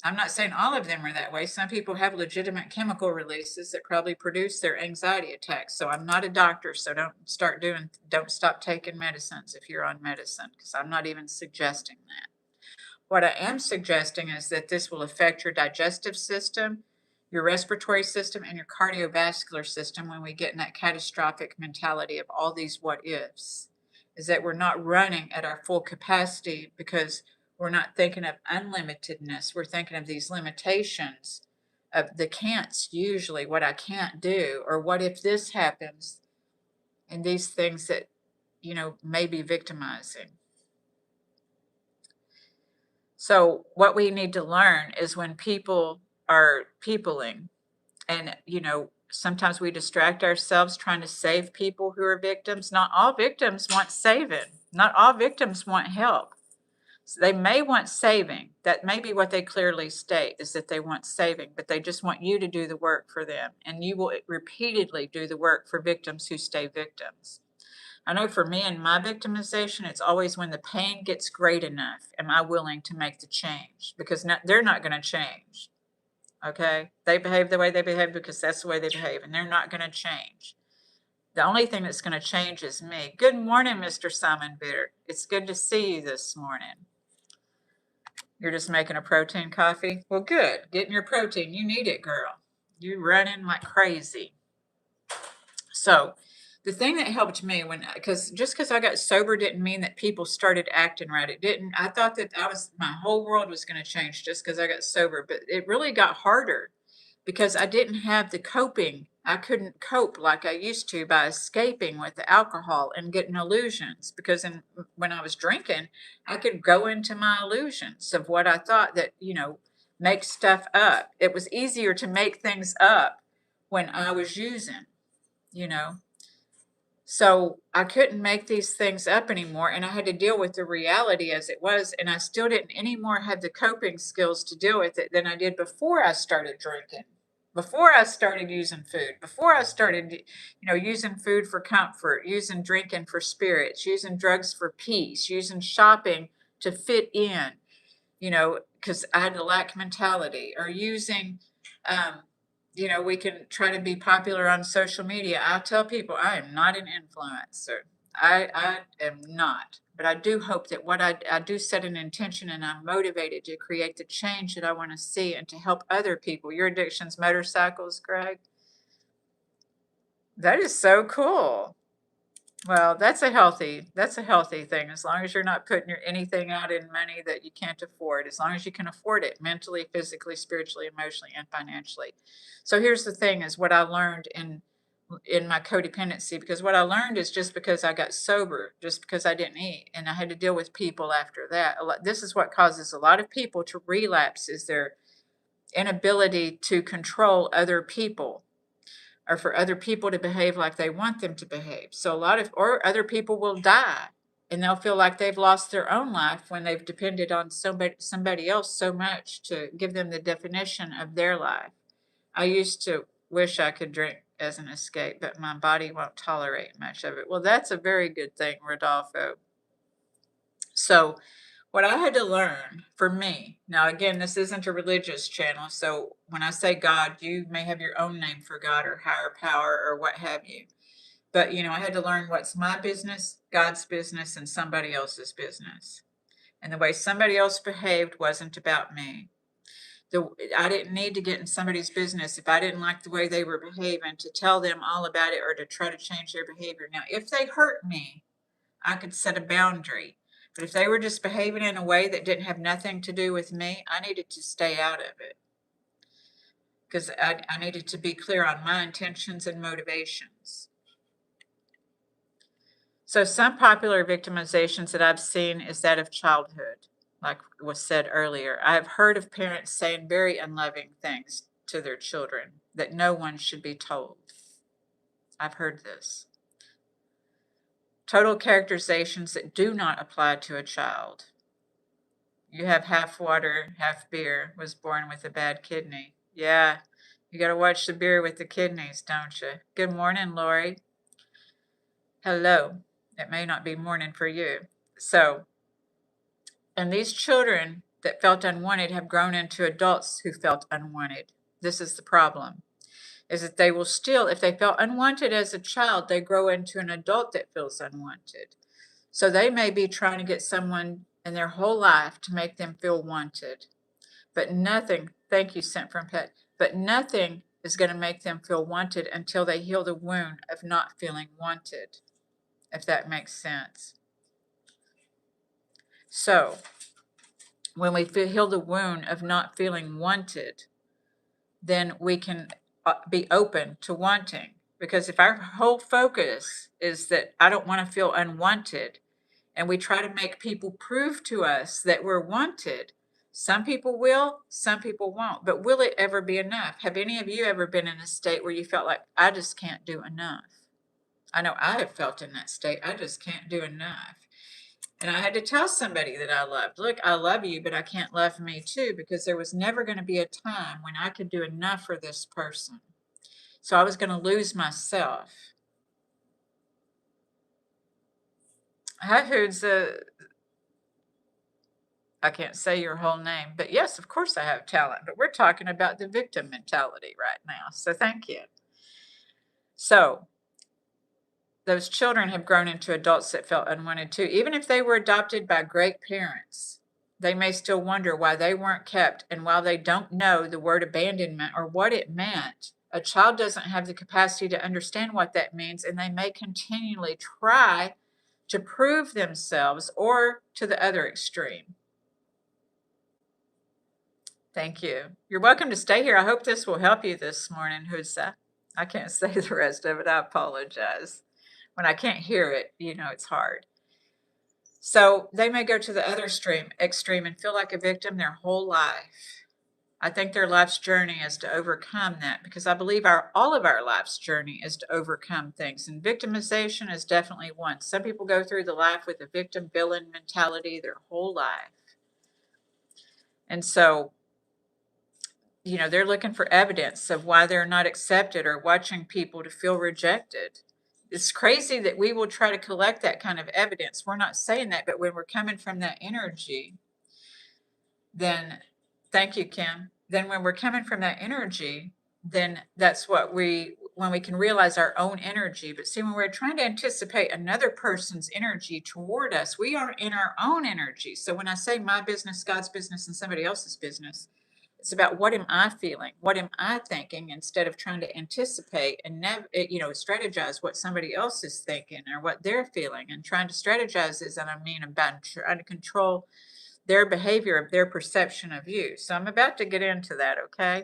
I'm not saying all of them are that way. Some people have legitimate chemical releases that probably produce their anxiety attacks. So I'm not a doctor, so don't stop taking medicines if you're on medicine, because I'm not even suggesting that. What I am suggesting is that this will affect your digestive system, your respiratory system, and your cardiovascular system when we get in that catastrophic mentality of all these what ifs. Is that we're not running at our full capacity because we're not thinking of unlimitedness. We're thinking of these limitations of the can'ts, usually what I can't do, or what if this happens, and these things that, may be victimizing. So what we need to learn is when people are peopling, and, sometimes we distract ourselves trying to save people who are victims. Not all victims want saving. Not all victims want help. So they may want saving. That may be what they clearly state, is that they want saving, but they just want you to do the work for them. And you will repeatedly do the work for victims who stay victims. I know for me and my victimization, it's always when the pain gets great enough, am I willing to make the change? Because they're not going to change. Okay? They behave the way they behave because that's the way they behave, and they're not going to change. The only thing that's going to change is me. Good morning, Mr. Simon Bitter. It's good to see you this morning. You're just making a protein coffee? Well, good. Getting your protein. You need it, girl. You're running like crazy. So the thing that helped me because I got sober didn't mean that people started acting right. It didn't. I thought that my whole world was going to change just because I got sober, but it really got harder because I didn't have the coping. I couldn't cope like I used to by escaping with the alcohol and getting illusions, because when I was drinking, I could go into my illusions of what I thought that, make stuff up. It was easier to make things up when I was using. So I couldn't make these things up anymore, and I had to deal with the reality as it was, and I still didn't anymore have the coping skills to deal with it than I did before I started drinking, before I started using food, before I started, using food for comfort, using drinking for spirits, using drugs for peace, using shopping to fit in, because I had a lack mentality, or using we can try to be popular on social media. I tell people I am not an influencer. I am not. But I do hope that what I do set an intention, and I'm motivated to create the change that I want to see and to help other people. Your addiction's motorcycles, Greg? That is so cool. Well, that's a healthy thing, as long as you're not putting anything out in money that you can't afford, as long as you can afford it mentally, physically, spiritually, emotionally, and financially. So here's the thing, is what I learned in my codependency, because what I learned is just because I got sober, just because I didn't eat, and I had to deal with people after that. This is what causes a lot of people to relapse, is their inability to control other people, or for other people to behave like they want them to behave. So or other people will die, and they'll feel like they've lost their own life when they've depended on somebody else so much to give them the definition of their life. I used to wish I could drink as an escape, but my body won't tolerate much of it. Well, that's a very good thing, Rodolfo. So what I had to learn for me, now again, this isn't a religious channel, so when I say God, you may have your own name for God or higher power or what have you. But, I had to learn what's my business, God's business, and somebody else's business. And the way somebody else behaved wasn't about me. I didn't need to get in somebody's business if I didn't like the way they were behaving, to tell them all about it or to try to change their behavior. Now, if they hurt me, I could set a boundary. But if they were just behaving in a way that didn't have nothing to do with me, I needed to stay out of it, because I needed to be clear on my intentions and motivations. So some popular victimizations that I've seen is that of childhood, like was said earlier. I have heard of parents saying very unloving things to their children that no one should be told. I've heard this. Total characterizations that do not apply to a child. You have half water, half beer, was born with a bad kidney. Yeah, you got to watch the beer with the kidneys, don't you? Good morning, Lori. Hello. It may not be morning for you. So, and these children that felt unwanted have grown into adults who felt unwanted. This is the problem, is that they will still, if they felt unwanted as a child, they grow into an adult that feels unwanted. So they may be trying to get someone in their whole life to make them feel wanted. But nothing, thank you, sent from Pet, but nothing is going to make them feel wanted until they heal the wound of not feeling wanted, if that makes sense. So when we heal the wound of not feeling wanted, then we can be open to wanting. Because if our whole focus is that I don't want to feel unwanted, and we try to make people prove to us that we're wanted, some people will, some people won't. But will it ever be enough? Have any of you ever been in a state where you felt like, I just can't do enough? I know I have felt in that state. I just can't do enough. And I had to tell somebody that I loved, look, I love you, but I can't love me too, because there was never going to be a time when I could do enough for this person. So I was going to lose myself. Hi, who's I can't say your whole name, but yes, of course I have talent, but we're talking about the victim mentality right now. So thank you. So those children have grown into adults that felt unwanted too. Even if they were adopted by great parents, they may still wonder why they weren't kept. And while they don't know the word abandonment or what it meant, a child doesn't have the capacity to understand what that means, and they may continually try to prove themselves, or to the other extreme. Thank you. You're welcome to stay here. I hope this will help you this morning, Husa. I can't say the rest of it. I apologize. When I can't hear it, it's hard. So they may go to the other extreme and feel like a victim their whole life. I think their life's journey is to overcome that, because I believe all of our life's journey is to overcome things. And victimization is definitely one. Some people go through the life with a victim villain mentality their whole life. And so, they're looking for evidence of why they're not accepted, or watching people to feel rejected. It's crazy that we will try to collect that kind of evidence. We're not saying that, but when we're coming from that energy, then, thank you, Kim. Then when we're coming from that energy, then that's when we can realize our own energy. But see, when we're trying to anticipate another person's energy toward us, we are in our own energy. So when I say my business, God's business, and somebody else's business, it's about what am I feeling? What am I thinking? Instead of trying to anticipate and strategize what somebody else is thinking or what they're feeling, and trying to strategize is, and I mean about trying to control their behavior, their perception of you. So I'm about to get into that, okay?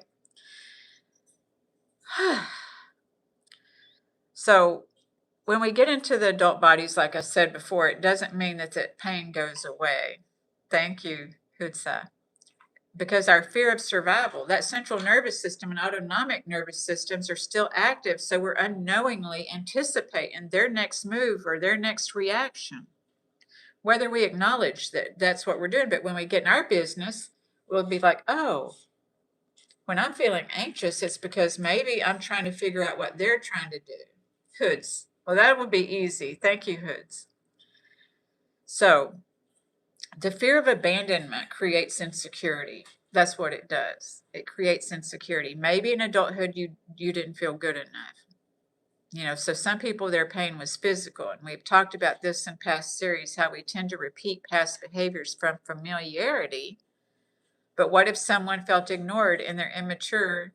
So when we get into the adult bodies, like I said before, it doesn't mean that pain goes away. Thank you, Hudsa. Because our fear of survival, that central nervous system and autonomic nervous systems are still active. So we're unknowingly anticipating their next move or their next reaction, whether we acknowledge that that's what we're doing. But when we get in our business, we'll be like, oh, when I'm feeling anxious, it's because maybe I'm trying to figure out what they're trying to do. Hoods. Well, that would be easy. Thank you, Hoods. So the fear of abandonment creates insecurity. That's what it does. It creates insecurity. Maybe in adulthood, you didn't feel good enough. So some people, their pain was physical. And we've talked about this in past series, how we tend to repeat past behaviors from familiarity. But what if someone felt ignored in their immature,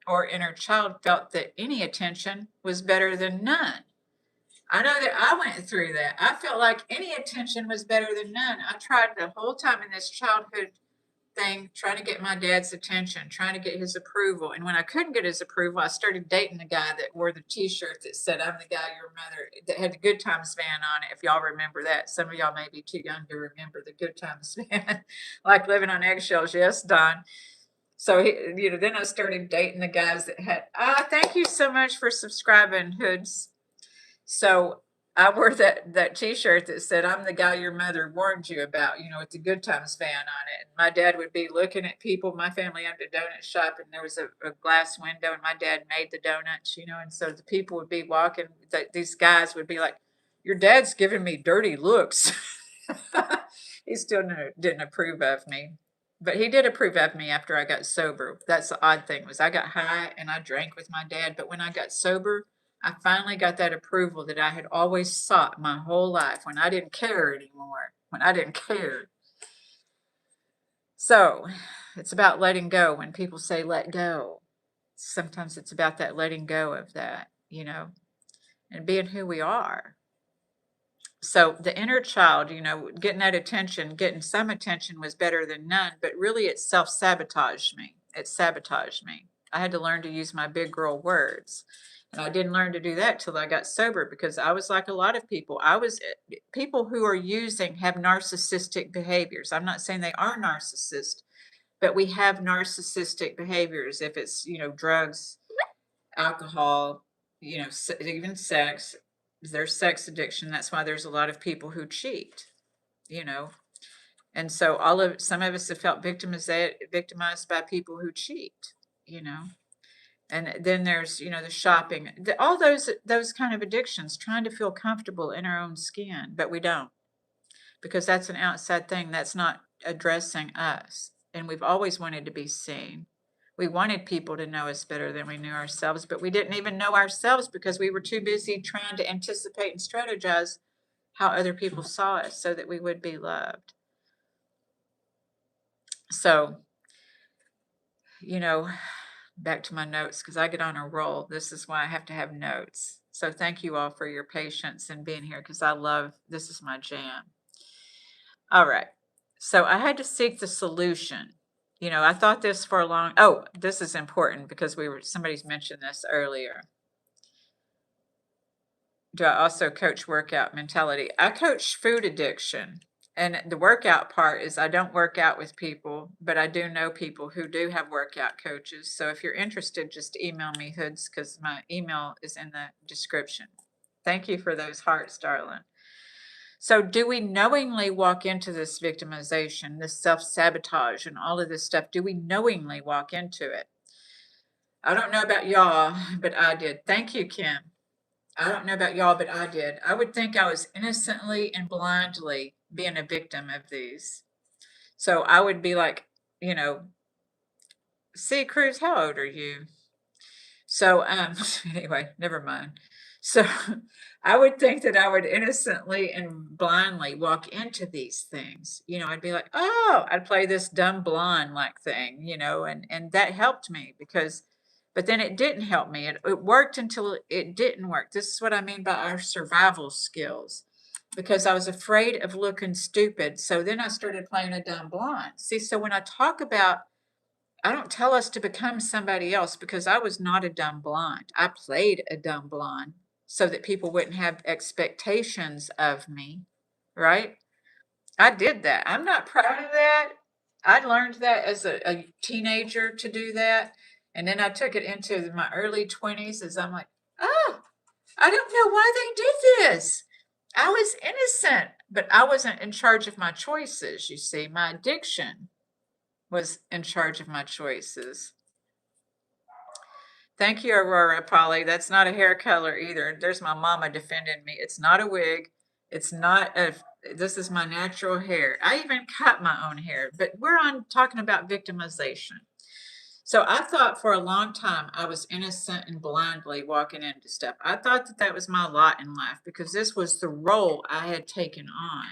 or inner child felt that any attention was better than none? I know that I went through that. I felt like any attention was better than none. I tried the whole time in this childhood thing, trying to get my dad's attention, trying to get his approval. And when I couldn't get his approval, I started dating a guy that wore the t-shirt that said, I'm the guy your mother, that had the Good Times van on it, if y'all remember that. Some of y'all may be too young to remember the Good Times van. Like living on eggshells. Yes, Don. So then I started dating the guys that had. Thank you so much for subscribing, Hoods. So I wore that T-shirt that said, "I'm the guy your mother warned you about," with the Good Times van on it. And my dad would be looking at people. My family owned a donut shop, and there was a glass window, and my dad made the donuts, and so the people would be walking. These guys would be like, "Your dad's giving me dirty looks." He still didn't approve of me. But he did approve of me after I got sober. That's the odd thing, was I got high and I drank with my dad. But when I got sober, I finally got that approval that I had always sought my whole life, when I didn't care anymore, when I didn't care. So it's about letting go. When people say let go, sometimes it's about that letting go of that, and being who we are. So the inner child, getting that attention, getting some attention was better than none, but really it self-sabotaged me. It sabotaged me. I had to learn to use my big girl words. And I didn't learn to do that till I got sober, because I was like a lot of people. People who are using have narcissistic behaviors. I'm not saying they are narcissists, but we have narcissistic behaviors. If it's, drugs, alcohol, even sex, there's sex addiction. That's why there's a lot of people who cheat, and so some of us have felt victimized by people who cheat, and then there's, the shopping, all those kind of addictions, trying to feel comfortable in our own skin, but we don't, because that's an outside thing that's not addressing us. And we've always wanted to be seen. We wanted people to know us better than we knew ourselves, but we didn't even know ourselves because we were too busy trying to anticipate and strategize how other people saw us so that we would be loved. So, back to my notes, because I get on a roll. This is why I have to have notes. So thank you all for your patience and being here, because this is my jam. All right. So I had to seek the solution. I thought this for a long, this is important because somebody's mentioned this earlier. Do I also coach workout mentality? I coach food addiction. And the workout part is I don't work out with people, but I do know people who do have workout coaches. So if you're interested, just email me, Hoods, because my email is in the description. Thank you for those hearts, darling. So do we knowingly walk into this victimization, this self-sabotage, and all of this stuff? Do we knowingly walk into it? I don't know about y'all, but I did. Thank you, Kim. I don't know about y'all, but I did. I would think I was innocently and blindly being a victim of these. So I would be like, see, Cruz, how old are you? So anyway, never mind. So I would think that I would innocently and blindly walk into these things. I'd be like, oh, I'd play this dumb blonde like thing, and that helped me but then it didn't help me. It worked until it didn't work. This is what I mean by our survival skills, because I was afraid of looking stupid. So then I started playing a dumb blonde. See, so when I talk about, I don't tell us to become somebody else, because I was not a dumb blonde. I played a dumb blonde so that people wouldn't have expectations of me, right? I did that. I'm not proud of that. I learned that as a teenager to do that. And then I took it into my early 20s as I'm like, oh, I don't know why they did this. I was innocent, but I wasn't in charge of my choices. You see, my addiction was in charge of my choices. Thank you, Aurora Polly. That's not a hair color either. There's my mama defending me. It's not a wig. This is my natural hair. I even cut my own hair, but we're talking about victimization. So I thought for a long time I was innocent and blindly walking into stuff. I thought that was my lot in life, because this was the role I had taken on.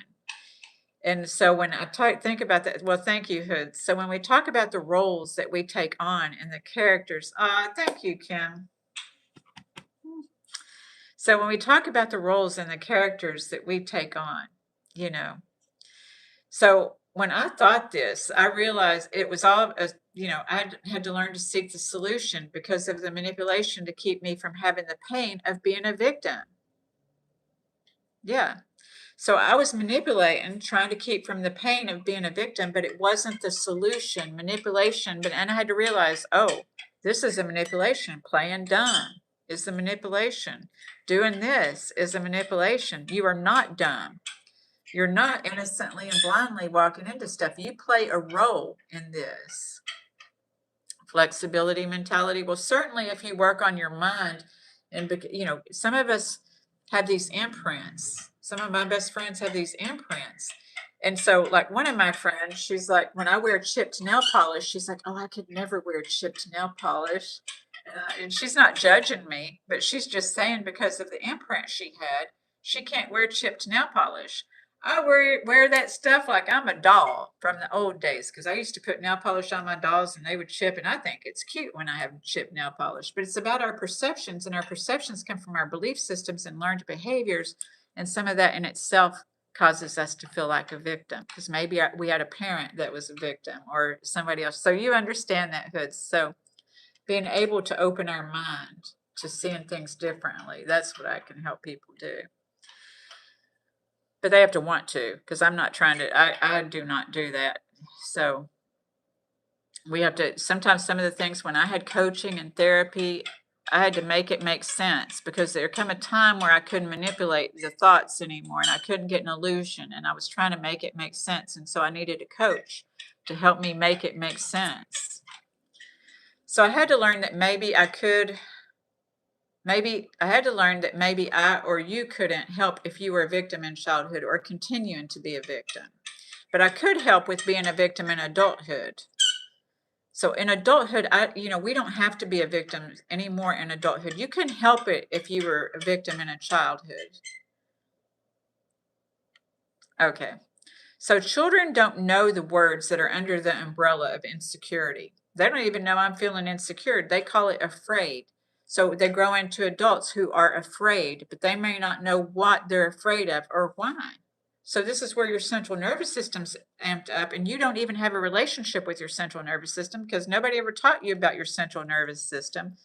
And so when I think about that, well, thank you, Hood. So when we talk about the roles that we take on and the characters, thank you, Kim. So when we talk about the roles and the characters that we take on, so when I thought this, I realized it was all, I had to learn to seek the solution because of the manipulation to keep me from having the pain of being a victim. Yeah. So I was manipulating, trying to keep from the pain of being a victim, but it wasn't the solution. Manipulation, and I had to realize, oh, this is a manipulation. Playing dumb is the manipulation. Doing this is a manipulation. You are not dumb. You're not innocently and blindly walking into stuff. You play a role in this. Flexibility mentality. Well, certainly if you work on your mind, and some of us have these imprints. Some of my best friends have these imprints. And so, like one of my friends, she's like, when I wear chipped nail polish, she's like, oh, I could never wear chipped nail polish. And she's not judging me, but she's just saying because of the imprint she had, she can't wear chipped nail polish. I wear that stuff like I'm a doll from the old days, because I used to put nail polish on my dolls and they would chip, and I think it's cute when I have chipped nail polish. But it's about our perceptions, and our perceptions come from our belief systems and learned behaviors, and some of that in itself causes us to feel like a victim, because maybe we had a parent that was a victim or somebody else. So you understand that, Hood. So being able to open our mind to seeing things differently, that's what I can help people do. But they have to want to, because I'm not trying to, I do not do that. So we have to, sometimes some of the things when I had coaching and therapy, I had to make it make sense, because there come a time where I couldn't manipulate the thoughts anymore, and I couldn't get an illusion, and I was trying to make it make sense. And so I needed a coach to help me make it make sense. So I had to learn that maybe I had to learn that maybe I or you couldn't help if you were a victim in childhood or continuing to be a victim. But I could help with being a victim in adulthood. So in adulthood, we don't have to be a victim anymore in adulthood. You can help it if you were a victim in a childhood. Okay. So children don't know the words that are under the umbrella of insecurity. They don't even know I'm feeling insecure. They call it afraid. So they grow into adults who are afraid, but they may not know what they're afraid of or why. So this is where your central nervous system's amped up, and you don't even have a relationship with your central nervous system because nobody ever taught you about your central nervous system.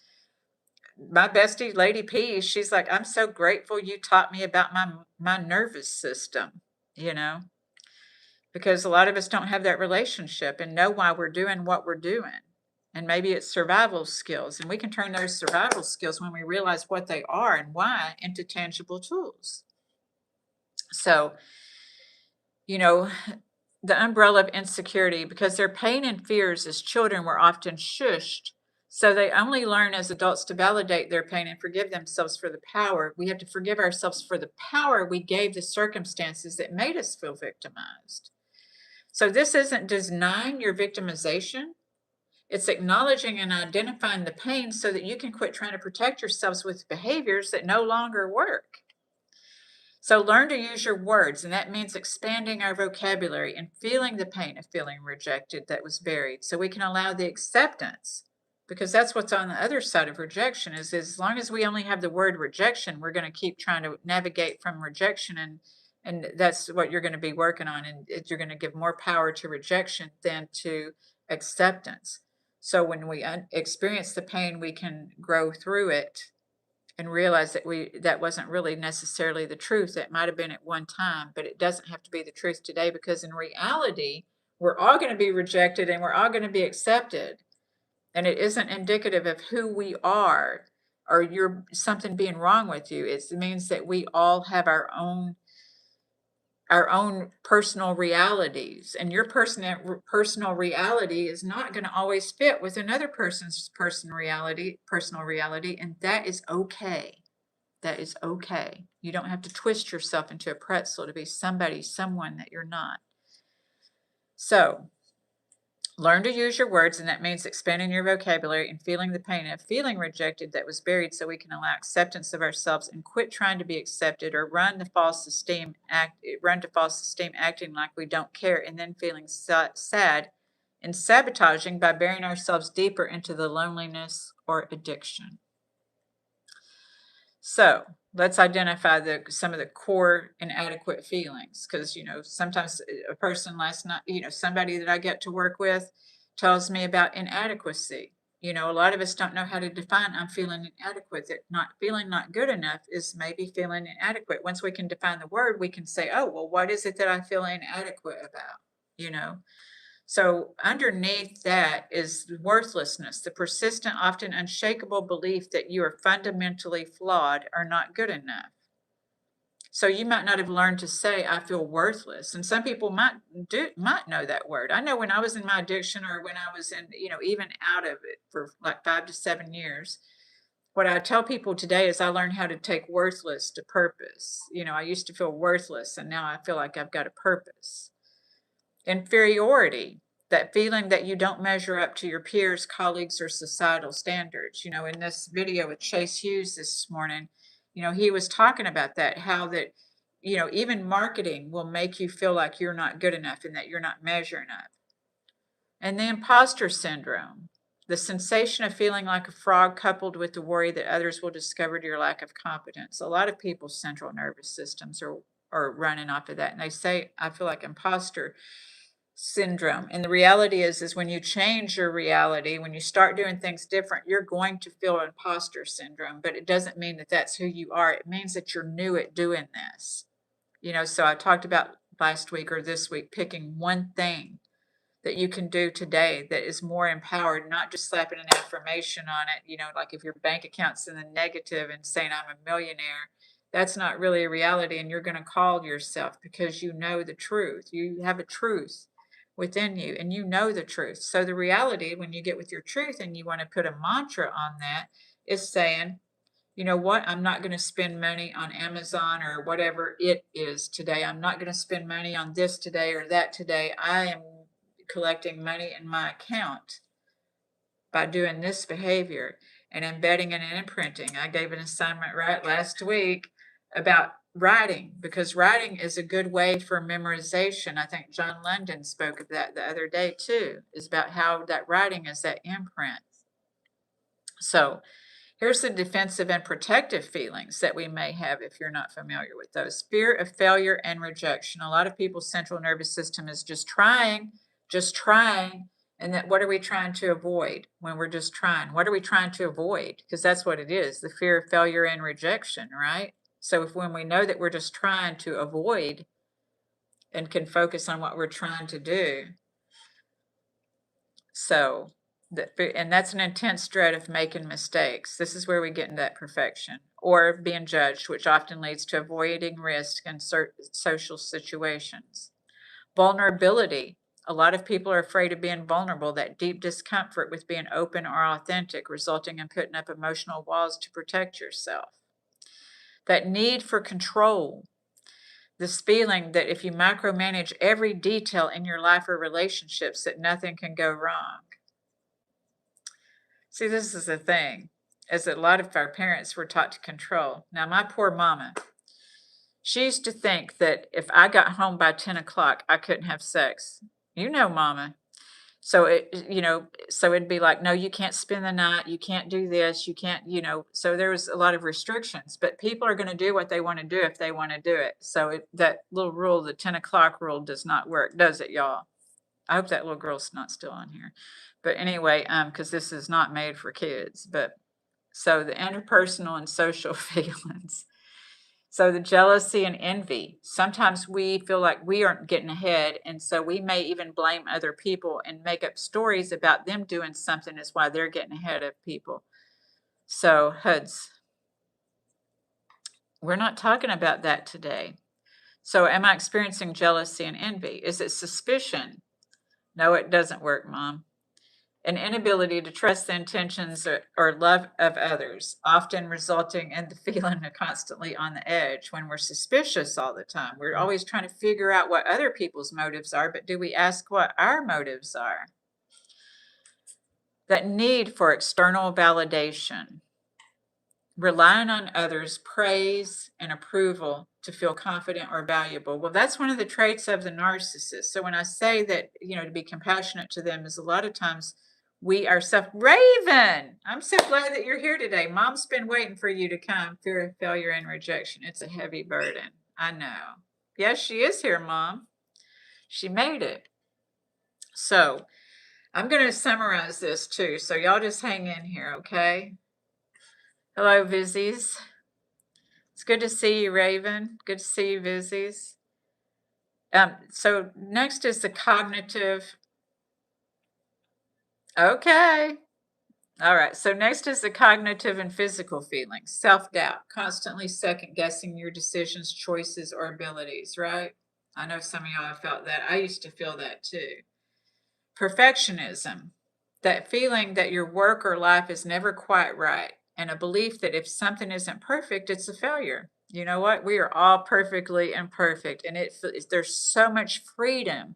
My bestie, Lady P, she's like, I'm so grateful you taught me about my nervous system, because a lot of us don't have that relationship and know why we're doing what we're doing. And maybe it's survival skills, and we can turn those survival skills, when we realize what they are and why, into tangible tools. So, the umbrella of insecurity, because their pain and fears as children were often shushed. So they only learn as adults to validate their pain and forgive themselves for the power. We have to forgive ourselves for the power we gave the circumstances that made us feel victimized. So this isn't denying your victimization. It's acknowledging and identifying the pain so that you can quit trying to protect yourselves with behaviors that no longer work. So learn to use your words, and that means expanding our vocabulary and feeling the pain of feeling rejected that was buried, so we can allow the acceptance, because that's what's on the other side of rejection. Is as long as we only have the word rejection, we're going to keep trying to navigate from rejection, and that's what you're going to be working on, and you're going to give more power to rejection than to acceptance. So when we experience the pain, we can grow through it and realize that that wasn't really necessarily the truth. That might have been at one time, but it doesn't have to be the truth today, because in reality, we're all going to be rejected and we're all going to be accepted. And it isn't indicative of who we are or something being wrong with you. It means that we all have our own personal realities, and your personal reality is not going to always fit with another person's personal reality, and that is okay. That is okay. You don't have to twist yourself into a pretzel to be someone that you're not. So learn to use your words, and that means expanding your vocabulary and feeling the pain of feeling rejected that was buried, so we can allow acceptance of ourselves and quit trying to be accepted or run to false esteem acting like we don't care, and then feeling sad and sabotaging by burying ourselves deeper into the loneliness or addiction. So let's identify some of the core inadequate feelings, because sometimes a person last night, somebody that I get to work with tells me about inadequacy. You know, a lot of us don't know how to define I'm feeling inadequate. That not feeling not good enough is maybe feeling inadequate. Once we can define the word, we can say, oh, well, what is it that I feel inadequate about? You know, so underneath that is worthlessness, the persistent, often unshakable belief that you are fundamentally flawed or not good enough. So you might not have learned to say, I feel worthless. And some people might know that word. I know when I was in my addiction, or when I was in, you know, even out of it for like 5 to 7 years, what I tell people today is I learned how to take worthless to purpose. You know, I used to feel worthless, and now I feel like I've got a purpose. Inferiority, that feeling that you don't measure up to your peers, colleagues, or societal standards. You know, in this video with Chase Hughes this morning, you know, he was talking about that, how that, you know, even marketing will make you feel like you're not good enough and that you're not measuring up. And the imposter syndrome, the sensation of feeling like a fraud, coupled with the worry that others will discover your lack of competence. A lot of people's central nervous systems are running off of that. And they say, I feel like imposter syndrome. And the reality is when you change your reality, when you start doing things different, you're going to feel imposter syndrome. But it doesn't mean that that's who you are. It means that you're new at doing this. You know, so I talked about last week or this week, picking one thing that you can do today that is more empowered, not just slapping an affirmation on it. You know, like if your bank account's in the negative and saying I'm a millionaire, that's not really a reality. And you're going to call yourself, because you know the truth. You have a truth within you and you know the truth. So the reality, when you get with your truth and you want to put a mantra on that, is saying, you know what, I'm not going to spend money on Amazon or whatever it is today. I'm not going to spend money on this today or that today. I am collecting money in my account by doing this behavior and embedding it and imprinting. I gave an assignment right last week about writing, because writing is a good way for memorization. I think John London spoke of that the other day too, is about how that writing is that imprint. So here's the defensive and protective feelings that we may have if you're not familiar with those. Fear of failure and rejection. A lot of people's central nervous system is just trying. And that, what are we trying to avoid when we're just trying? What are we trying to avoid? Because that's what it is, the fear of failure and rejection, right? So when we know that we're just trying to avoid and can focus on what we're trying to do. So and that's an intense dread of making mistakes. This is where we get into that perfection, or being judged, which often leads to avoiding risk in social situations. Vulnerability. A lot of people are afraid of being vulnerable, that deep discomfort with being open or authentic, resulting in putting up emotional walls to protect yourself. That need for control. This feeling that if you micromanage every detail in your life or relationships, that nothing can go wrong. See, this is the thing, is that a lot of our parents were taught to control. Now, my poor mama, she used to think that if I got home by 10 o'clock, I couldn't have sex. You know, mama. So so it'd be like, no, you can't spend the night. You can't do this. You can't, so there was a lot of restrictions, but people are going to do what they want to do if they want to do it. So that little rule, the 10 o'clock rule, does not work, does it, y'all? I hope that little girl's not still on here. But anyway, because this is not made for kids. But so the interpersonal and social feelings. So the jealousy and envy. Sometimes we feel like we aren't getting ahead, and so we may even blame other people and make up stories about them doing something is why they're getting ahead of people. So HUDs. We're not talking about that today. So am I experiencing jealousy and envy? Is it suspicion? No, it doesn't work, Mom. An inability to trust the intentions or love of others, often resulting in the feeling of constantly on the edge. When we're suspicious all the time, we're always trying to figure out what other people's motives are, but do we ask what our motives are? That need for external validation, relying on others' praise and approval to feel confident or valuable. Well, that's one of the traits of the narcissist. So when I say that, to be compassionate to them, is a lot of times we ourselves. Raven, I'm so glad that you're here today. Mom's been waiting for you to come. Fear of failure and rejection. It's a heavy burden. I know. Yes, she is here, Mom. She made it. So I'm going to summarize this too, so y'all just hang in here, okay? Hello, Vizzies. It's good to see you, Raven. Good to see you, Vizzies. So next is the cognitive. Okay. All right. So next is the cognitive and physical feelings. Self-doubt, constantly second-guessing your decisions, choices, or abilities, right? I know some of y'all have felt that. I used to feel that too. Perfectionism, that feeling that your work or life is never quite right, and a belief that if something isn't perfect, it's a failure. You know what? We are all perfectly imperfect, and there's so much freedom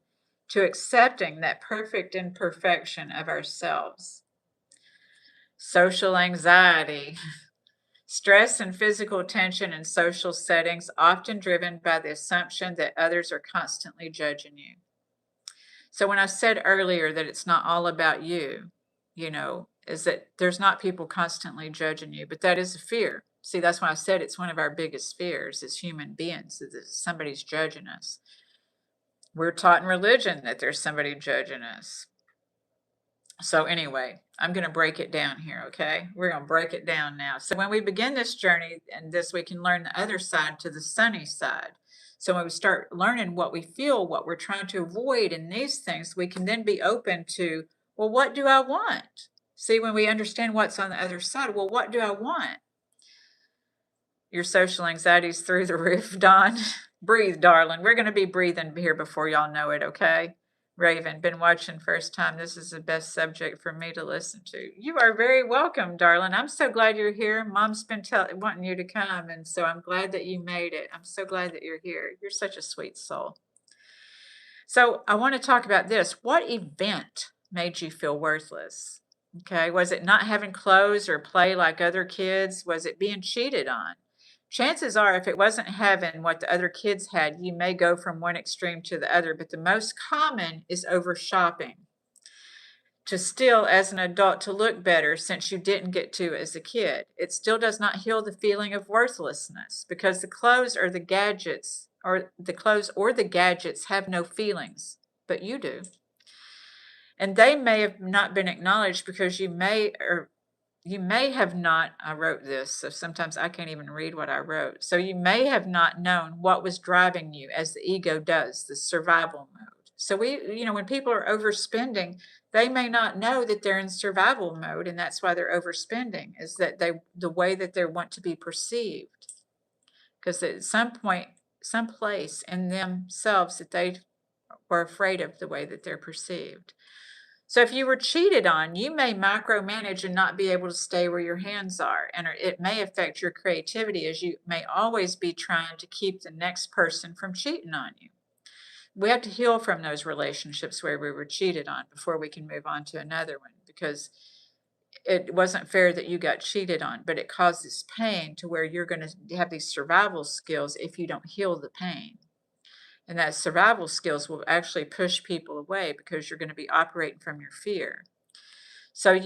to accepting that perfect imperfection of ourselves. Social anxiety, stress and physical tension in social settings, often driven by the assumption that others are constantly judging you. So when I said earlier that it's not all about you, is that there's not people constantly judging you, but that is a fear. See, that's why I said it's one of our biggest fears as human beings, is that somebody's judging us. We're taught in religion that there's somebody judging us. So anyway, I'm going to break it down here, okay? We're going to break it down now. So when we begin this journey and this, we can learn the other side to the sunny side. So when we start learning what we feel, what we're trying to avoid in these things, we can then be open to, well, what do I want? See, when we understand what's on the other side, well, what do I want? Your social anxiety's through the roof, Dawn. Breathe, darling. We're going to be breathing here before y'all know it, okay? Raven, been watching first time. This is the best subject for me to listen to. You are very welcome, darling. I'm so glad you're here. Mom's been wanting you to come, and so I'm glad that you made it. I'm so glad that you're here. You're such a sweet soul. So I want to talk about this. What event made you feel worthless? Okay, was it not having clothes or play like other kids? Was it being cheated on? Chances are, if it wasn't having what the other kids had, you may go from one extreme to the other, but the most common is over shopping. To steal as an adult to look better since you didn't get to as a kid. It still does not heal the feeling of worthlessness because the clothes or the gadgets have no feelings, but you do. And they may have not been acknowledged because you may have not, I wrote this, so sometimes I can't even read what I wrote. So you may have not known what was driving you as the ego does, the survival mode. So when people are overspending, they may not know that they're in survival mode, and that's why they're overspending, is that the way that they want to be perceived. Because at some point, someplace in themselves that they were afraid of the way that they're perceived. So if you were cheated on, you may micromanage and not be able to stay where your hands are. And it may affect your creativity, as you may always be trying to keep the next person from cheating on you. We have to heal from those relationships where we were cheated on before we can move on to another one, because it wasn't fair that you got cheated on, but it causes pain to where you're going to have these survival skills if you don't heal the pain. And that survival skills will actually push people away because you're going to be operating from your fear. So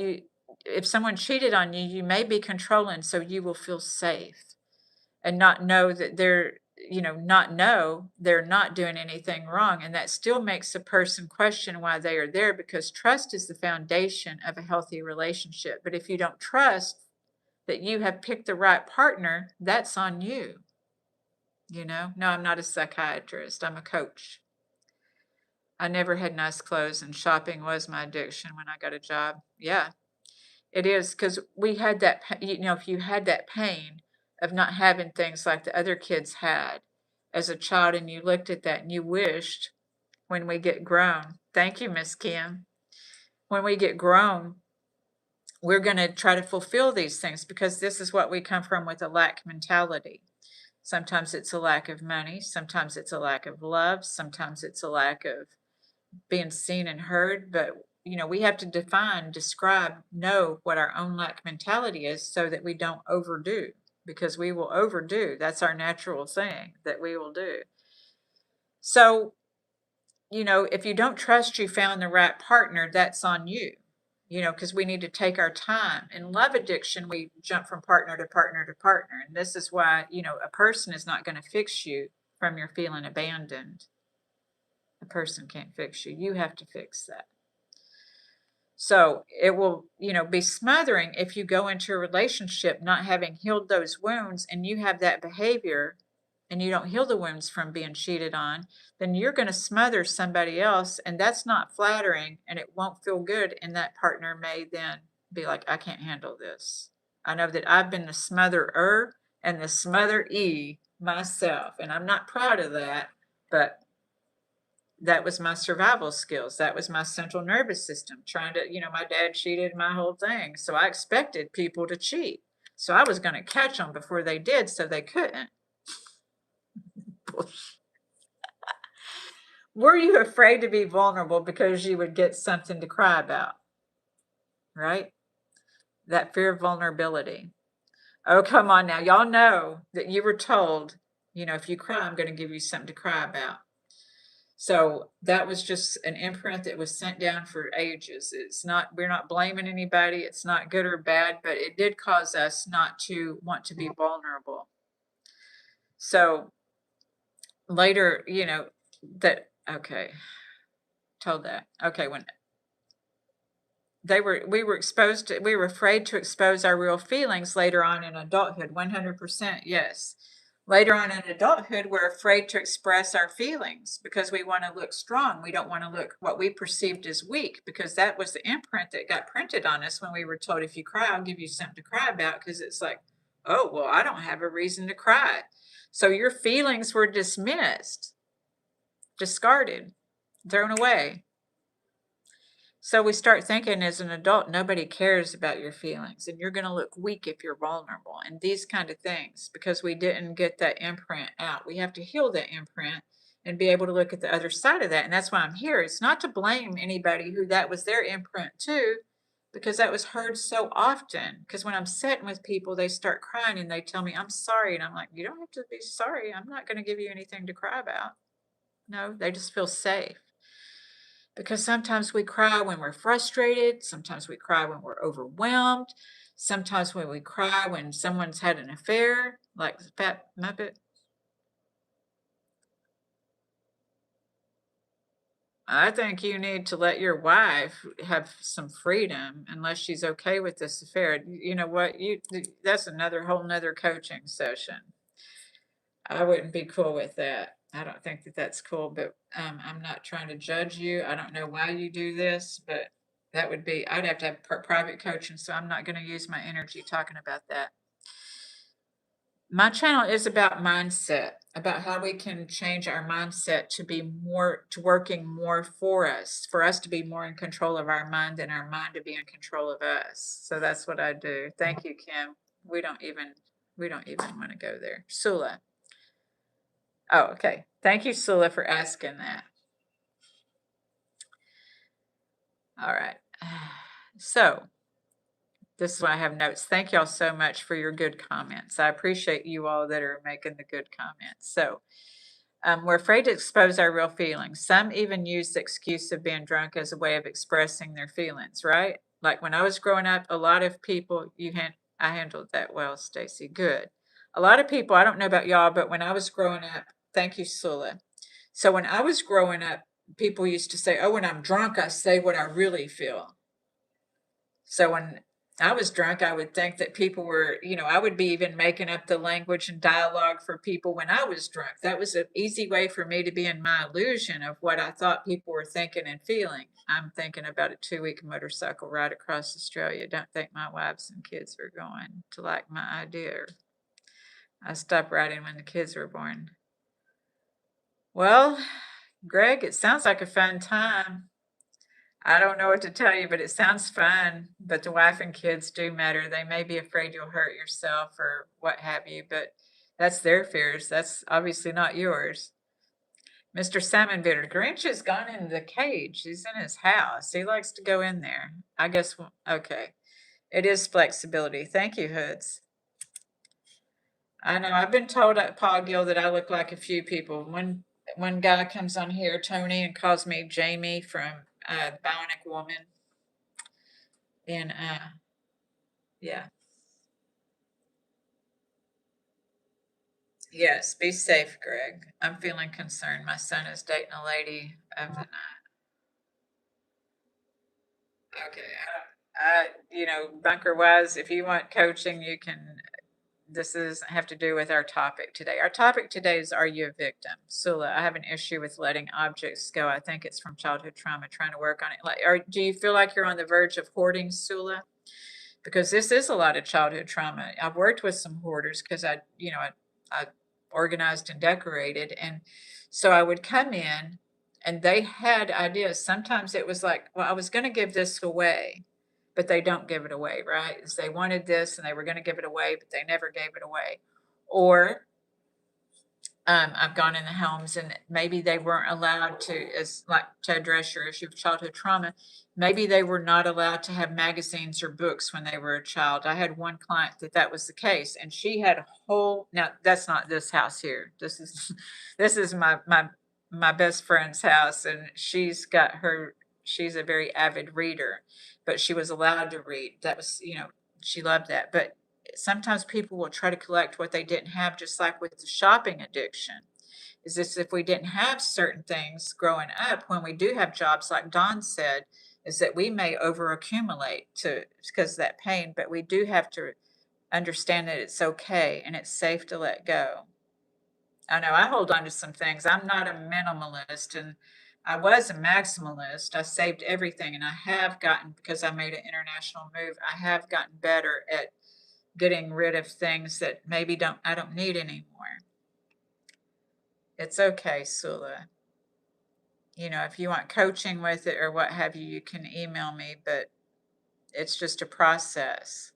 if someone cheated on you, you may be controlling so you will feel safe and not know that they're not doing anything wrong. And that still makes a person question why they are there, because trust is the foundation of a healthy relationship. But if you don't trust that you have picked the right partner, that's on you. No, I'm not a psychiatrist. I'm a coach. I never had nice clothes, and shopping was my addiction when I got a job. Yeah, it is, because we had that, if you had that pain of not having things like the other kids had as a child, and you looked at that and you wished, when we get grown, thank you, Miss Kim, when we get grown, we're going to try to fulfill these things, because this is what we come from, with a lack mentality. Sometimes it's a lack of money. Sometimes it's a lack of love. Sometimes it's a lack of being seen and heard. But, we have to know what our own lack mentality is, so that we don't overdo, because we will overdo. That's our natural thing that we will do. So, if you don't trust you found the right partner, that's on you. Because we need to take our time. In love addiction, we jump from partner to partner to partner. And this is why, a person is not going to fix you from your feeling abandoned. A person can't fix you. You have to fix that. So it will, be smothering if you go into a relationship not having healed those wounds and you have that behavior and you don't heal the wounds from being cheated on, then you're going to smother somebody else. And that's not flattering and it won't feel good. And that partner may then be like, I can't handle this. I know that I've been the smotherer and the smotheree myself. And I'm not proud of that, but that was my survival skills. That was my central nervous system trying to, my dad cheated my whole thing. So I expected people to cheat. So I was going to catch them before they did so they couldn't. Were you afraid to be vulnerable because you would get something to cry about? Right? That fear of vulnerability. Oh, come on now. Y'all know that you were told, if you cry, I'm going to give you something to cry about. So that was just an imprint that was sent down for ages. We're not blaming anybody. It's not good or bad, but it did cause us not to want to be vulnerable. So later, told that. Okay, when we were afraid to expose our real feelings later on in adulthood. 100%, yes. Later on in adulthood, we're afraid to express our feelings because we want to look strong. We don't want to look what we perceived as weak, because that was the imprint that got printed on us when we were told, if you cry, I'll give you something to cry about, because it's like, oh, well, I don't have a reason to cry. So your feelings were dismissed, discarded, thrown away. So we start thinking as an adult, nobody cares about your feelings and you're going to look weak if you're vulnerable and these kind of things, because we didn't get that imprint out. We have to heal that imprint and be able to look at the other side of that. And that's why I'm here. It's not to blame anybody who that was their imprint too, because that was heard so often. Because when I'm sitting with people, they start crying and they tell me, I'm sorry. And I'm like, you don't have to be sorry. I'm not going to give you anything to cry about. No, they just feel safe. Because sometimes we cry when we're frustrated. Sometimes we cry when we're overwhelmed. Sometimes when we cry when someone's had an affair, like the Fat Muppet. I think you need to let your wife have some freedom unless she's okay with this affair. You know what? That's whole nother coaching session. I wouldn't be cool with that. I don't think that that's cool, but I'm not trying to judge you. I don't know why you do this, but I'd have to have private coaching, so I'm not going to use my energy talking about that. My channel is about mindset, about how we can change our mindset to working more for us to be more in control of our mind and our mind to be in control of us. So that's what I do. Thank you, Kim. We don't even want to go there. Sula. Oh, okay. Thank you, Sula, for asking that. All right. So this is why I have notes. Thank y'all so much for your good comments. I appreciate you all that are making the good comments. So we're afraid to expose our real feelings. Some even use the excuse of being drunk as a way of expressing their feelings, right? Like when I was growing up, a lot of people, I handled that well, Stacy. Good. A lot of people, I don't know about y'all, but when I was growing up, thank you, Sula. So when I was growing up, people used to say, oh, when I'm drunk, I say what I really feel. So when I was drunk, I would think that people were, I would be even making up the language and dialogue for people when I was drunk. That was an easy way for me to be in my illusion of what I thought people were thinking and feeling. I'm thinking about a 2-week motorcycle ride across Australia. Don't think my wives and kids are going to like my idea. I stopped riding when the kids were born. Well, Greg, it sounds like a fun time. I don't know what to tell you, but it sounds fun. But the wife and kids do matter. They may be afraid you'll hurt yourself or what have you, but that's their fears. That's obviously not yours. Mr. Salmon Bitter, Grinch has gone into the cage. He's in his house. He likes to go in there. I guess, okay. It is flexibility. Thank you, Hoods. I know. I've been told at Paul Gill that I look like a few people. One guy comes on here, Tony, and calls me Jamie from Bionic Woman. And yeah. Yes, be safe, Greg. I'm feeling concerned. My son is dating a lady of the night. Okay. Bunker Wise, if you want coaching, you can. This doesn't have to do with our topic today. Our topic today is, are you a victim? Sula, I have an issue with letting objects go. I think it's from childhood trauma, trying to work on it. Do you feel like you're on the verge of hoarding, Sula? Because this is a lot of childhood trauma. I've worked with some hoarders because I organized and decorated. And so I would come in and they had ideas. Sometimes it was like, well, I was going to give this away, but they don't give it away, right? Is they wanted this and they were going to give it away, but they never gave it away. Or I've gone in the homes and maybe they weren't allowed to address your issue of childhood trauma. Maybe they were not allowed to have magazines or books when they were a child. I had one client that was the case, and she had a whole. Now that's not this house here. This is, this is my best friend's house, and she's got her. She's a very avid reader, but she was allowed to read. That was, she loved that. But sometimes people will try to collect what they didn't have, just like with the shopping addiction. Is this, if we didn't have certain things growing up, when we do have jobs, like Don said, is that we may over accumulate because of that pain, but we do have to understand that it's okay and it's safe to let go. I know I hold on to some things. I'm not a minimalist, and I was a maximalist. I saved everything, and I have gotten, because I made an international move, I have gotten better at getting rid of things that maybe I don't need anymore. It's okay, Sula. If you want coaching with it or what have you, you can email me, but it's just a process.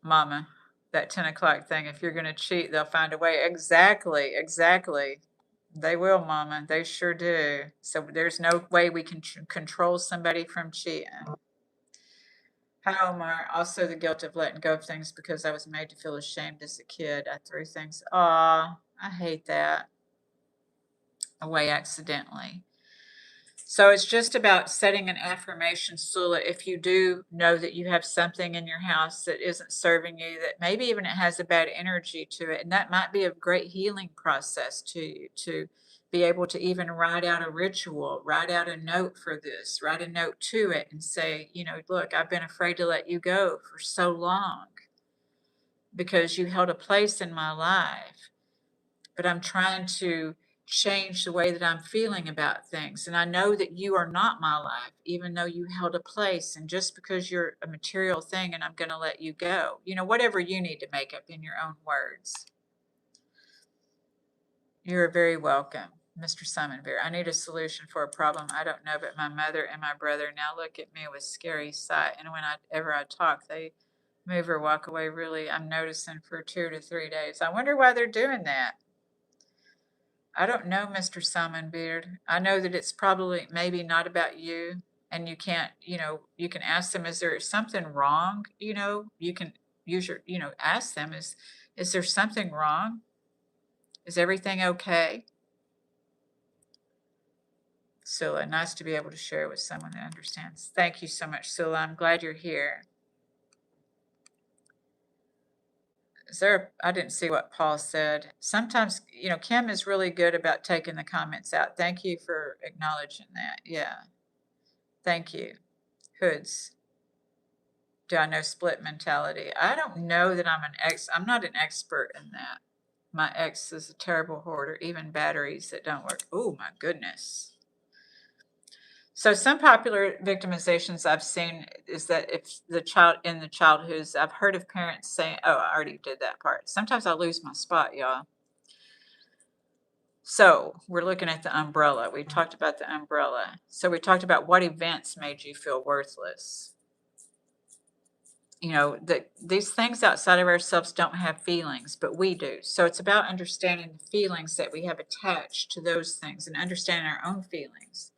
Mama, that 10 o'clock thing, if you're going to cheat, they'll find a way. Exactly. They will, Mama. They sure do. So there's no way we can control somebody from cheating. Hi, Omar. Also, the guilt of letting go of things because I was made to feel ashamed as a kid. I threw things. Aw, I hate that. Away accidentally. So it's just about setting an affirmation, Sula. If you do know that you have something in your house that isn't serving you, that maybe even it has a bad energy to it, and that might be a great healing process to you, to be able to even write out a ritual, write out a note for this, write a note to it and say, look, I've been afraid to let you go for so long because you held a place in my life, but I'm trying to change the way that I'm feeling about things. And I know that you are not my life, even though you held a place. And just because you're a material thing and I'm going to let you go, whatever you need to make up in your own words. You're very welcome, Mr. Simon Bear. I need a solution for a problem I don't know, but my mother and my brother now look at me with scary sight. And whenever I talk, they move or walk away. Really, I'm noticing for 2 to 3 days. I wonder why they're doing that. I don't know, Mr. Simon Beard. I know that it's probably maybe not about you, and you can't, you can ask them, is there something wrong? You can use your, ask them, is there something wrong? Is everything okay? Sula, nice to be able to share with someone that understands. Thank you so much, Sula. I'm glad you're here. I didn't see what Paul said. Sometimes, Kim is really good about taking the comments out. Thank you for acknowledging that. Yeah. Thank you. Hoods. Do I know split mentality? I don't know that I'm not an expert in that. My ex is a terrible hoarder, even batteries that don't work. Oh my goodness. So some popular victimizations I've seen is that if the child I've heard of parents saying, oh, I already did that part. Sometimes I lose my spot, y'all. So we're looking at the umbrella. We talked about the umbrella. So we talked about what events made you feel worthless. That these things outside of ourselves don't have feelings, but we do. So it's about understanding the feelings that we have attached to those things and understanding our own feelings.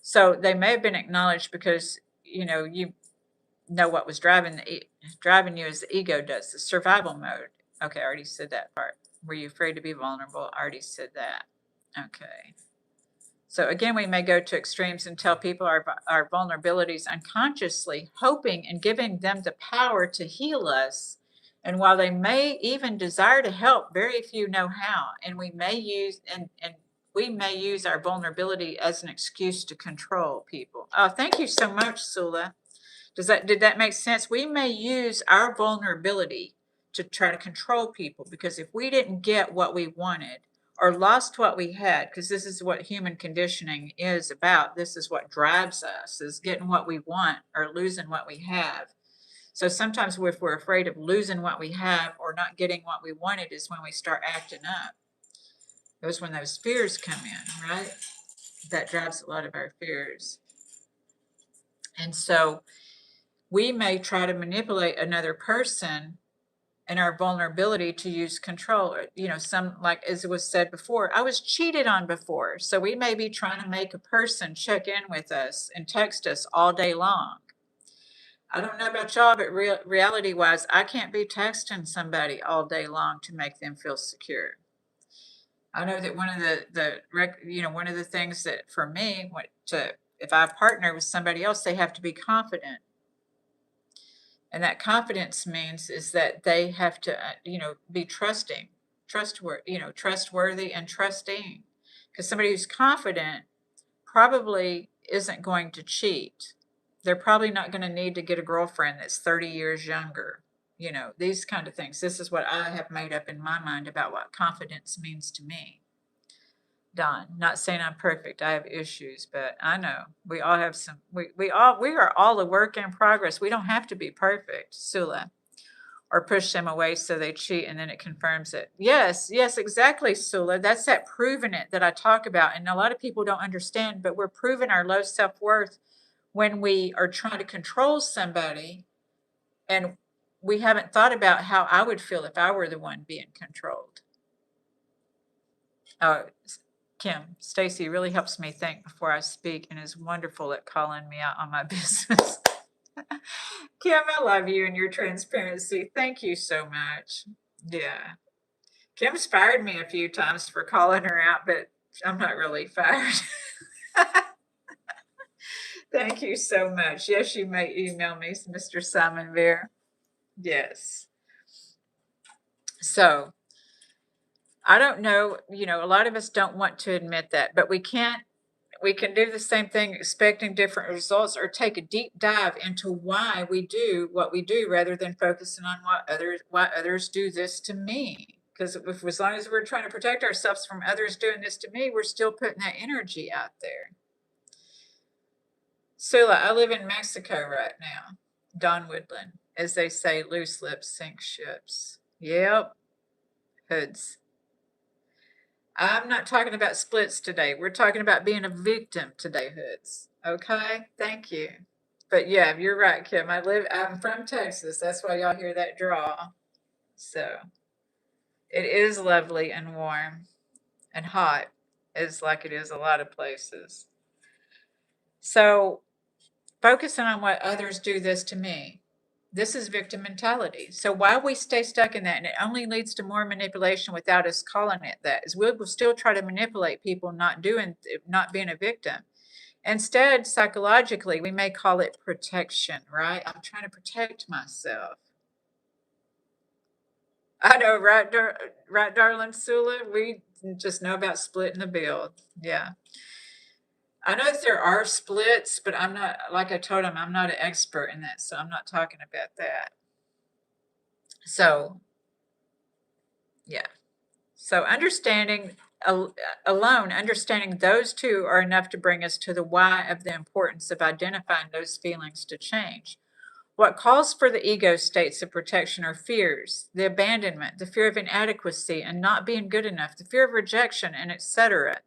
So they may have been acknowledged because, you know what was driving you as the ego does, the survival mode. Okay, I already said that part. Were you afraid to be vulnerable? I already said that. Okay. So again, we may go to extremes and tell people our vulnerabilities unconsciously, hoping and giving them the power to heal us. And while they may even desire to help, very few know how. And we may use, and we may use our vulnerability as an excuse to control people. Oh, thank you so much, Sula. Did that make sense? We may use our vulnerability to try to control people, because if we didn't get what we wanted or lost what we had, because this is what human conditioning is about. This is what drives us, is getting what we want or losing what we have. So sometimes if we're afraid of losing what we have or not getting what we wanted is when we start acting up. It was when those fears come in, right? That drives a lot of our fears. And so we may try to manipulate another person and our vulnerability to use control. Some, like as it was said before, I was cheated on before. So we may be trying to make a person check in with us and text us all day long. I don't know about y'all, but reality wise, I can't be texting somebody all day long to make them feel secure. I know that one of one of the things that for me, if I partner with somebody else, they have to be confident. And that confidence means is that they have to, be trustworthy and trusting. Because somebody who's confident probably isn't going to cheat. They're probably not going to need to get a girlfriend that's 30 years younger. These kind of things. This is what I have made up in my mind about what confidence means to me. Don, not saying I'm perfect. I have issues, but I know we all have some. We are all a work in progress. We don't have to be perfect, Sula, or push them away so they cheat and then it confirms it. Yes, exactly, Sula. That's that proving it that I talk about, and a lot of people don't understand. But we're proving our low self-worth when we are trying to control somebody, and we haven't thought about how I would feel if I were the one being controlled. Oh, Kim, Stacy really helps me think before I speak and is wonderful at calling me out on my business. Kim, I love you and your transparency. Thank you so much. Yeah. Kim's fired me a few times for calling her out, but I'm not really fired. Thank you so much. Yes, you may email me, Mr. Simon Bear. Yes. So I don't know, a lot of us don't want to admit that, but we can do the same thing, expecting different results, or take a deep dive into why we do what we do rather than focusing on why others do this to me. Because as long as we're trying to protect ourselves from others doing this to me, we're still putting that energy out there. Sula, I live in Mexico right now. Don Woodland, as they say, loose lips sink ships. Yep. Hoods. I'm not talking about splits today. We're talking about being a victim today, Hoods. Okay? Thank you. But yeah, you're right, Kim. I'm from Texas. That's why y'all hear that draw. So it is lovely and warm and hot, as like it is a lot of places. So focusing on what others do this to me. This is victim mentality. So why we stay stuck in that, and it only leads to more manipulation without us calling it that, is we'll still try to manipulate people not being a victim. Instead, psychologically, we may call it protection, right? I'm trying to protect myself. I know, right, right, darling Sula? We just know about splitting the bill. Yeah. I know that there are splits, but I'm not, like I told him, I'm not an expert in that, so I'm not talking about that. So, yeah. So understanding understanding those two are enough to bring us to the why of the importance of identifying those feelings to change. What calls for the ego states of protection are fears, the abandonment, the fear of inadequacy and not being good enough, the fear of rejection, and etc.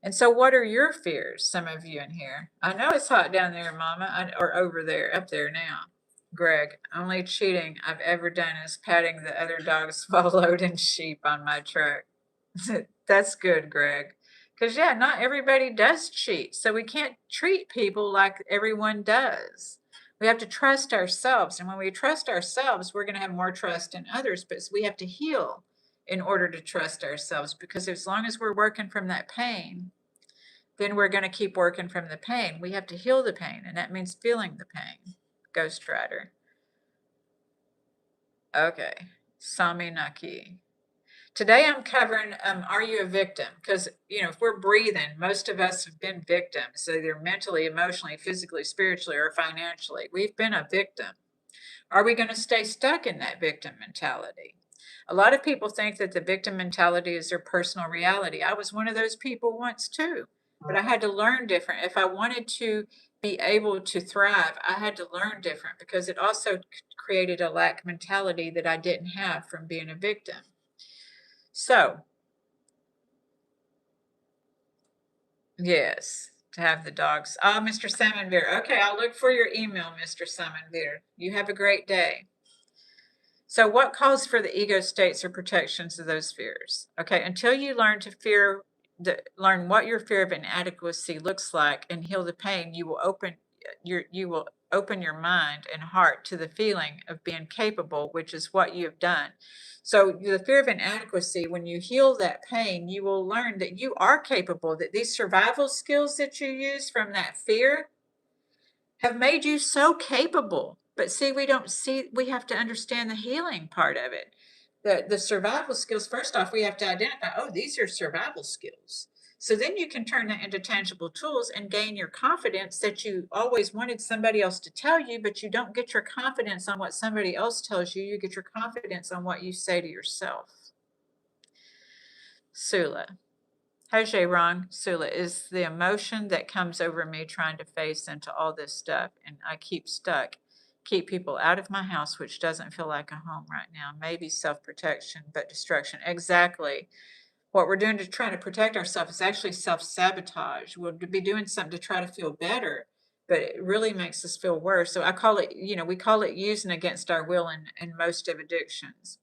And so what are your fears, some of you in here? I know it's hot down there, Mama, or over there, up there now. Greg, only cheating I've ever done is patting the other dogs while loading sheep on my truck. That's good, Greg. Because, yeah, not everybody does cheat. So we can't treat people like everyone does. We have to trust ourselves. And when we trust ourselves, we're going to have more trust in others. But we have to heal in order to trust ourselves. Because as long as we're working from that pain, then we're going to keep working from the pain. We have to heal the pain. And that means feeling the pain. Ghost Rider. Okay. Sami Naki. Today I'm covering, are you a victim? Because, if we're breathing, most of us have been victims, either mentally, emotionally, physically, spiritually, or financially. We've been a victim. Are we going to stay stuck in that victim mentality? A lot of people think that the victim mentality is their personal reality. I was one of those people once too, but I had to learn different. If I wanted to be able to thrive, I had to learn different because it also created a lack mentality that I didn't have from being a victim. So, yes, to have the dogs. Oh, Mr. Salmonbeer. Okay, I'll look for your email, Mr. Salmonbeer. You have a great day. So what calls for the ego states or protections of those fears? Okay, until you learn to learn what your fear of inadequacy looks like and heal the pain, you will open your mind and heart to the feeling of being capable, which is what you have done. So the fear of inadequacy, when you heal that pain, you will learn that you are capable, that these survival skills that you use from that fear have made you so capable. But see, we have to understand the healing part of it. The survival skills, first off, we have to identify, oh, these are survival skills. So then you can turn that into tangible tools and gain your confidence that you always wanted somebody else to tell you, but you don't get your confidence on what somebody else tells you. You get your confidence on what you say to yourself. Sula. Hajj wrong, Sula, is the emotion that comes over me trying to face into all this stuff, and I keep stuck. Keep people out of my house, which doesn't feel like a home right now. Maybe self-protection, but destruction. Exactly. What we're doing to try to protect ourselves is actually self-sabotage. We'll be doing something to try to feel better, but it really makes us feel worse. So I call it, we call it using against our will in most of addictions,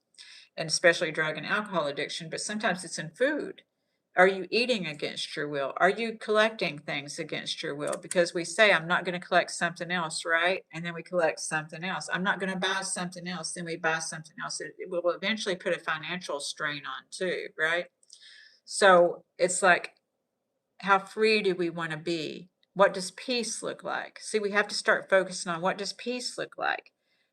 and especially drug and alcohol addiction, but sometimes it's in food. Are you eating against your will? Are you collecting things against your will? Because we say, I'm not going to collect something else, right? And then we collect something else. I'm not going to buy something else. Then we buy something else. It will eventually put a financial strain on too, right? So it's like, how free do we want to be? What does peace look like? See, we have to start focusing on what does peace look like?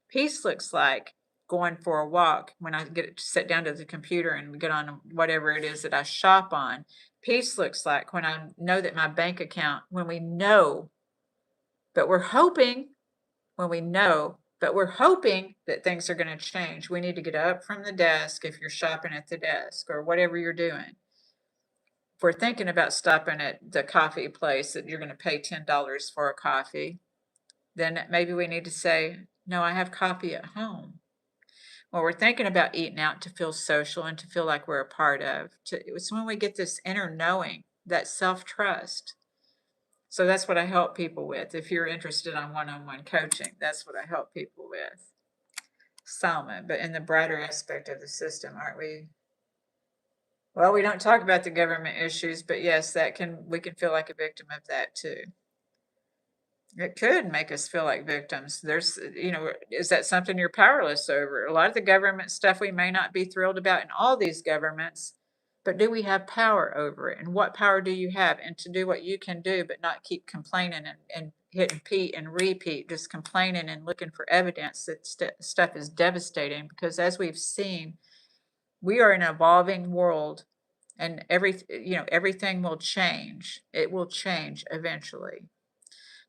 Peace looks like going for a walk when I get to sit down to the computer and get on whatever it is that I shop on. Peace looks like when I know that my bank account, when we know, but we're hoping, when we know, but we're hoping that things are going to change. We need to get up from the desk if you're shopping at the desk or whatever you're doing. If we're thinking about stopping at the coffee place that you're going to pay $10 for a coffee, then maybe we need to say, no, I have coffee at home. Well, we're thinking about eating out to feel social and to feel like we're a part of. It's when we get this inner knowing, that self-trust. So that's what I help people with. If you're interested in one-on-one coaching, that's what I help people with. Salma, but in the brighter aspect of the system, aren't we? Well, we don't talk about the government issues, but yes, we can feel like a victim of that too. It could make us feel like victims. Is that something you're powerless over? A lot of the government stuff we may not be thrilled about in all these governments, but do we have power over it? And what power do you have? And to do what you can do, but not keep complaining and hit repeat and repeat, just complaining and looking for evidence that stuff is devastating. Because as we've seen, we are in an evolving world, and everything will change. It will change eventually.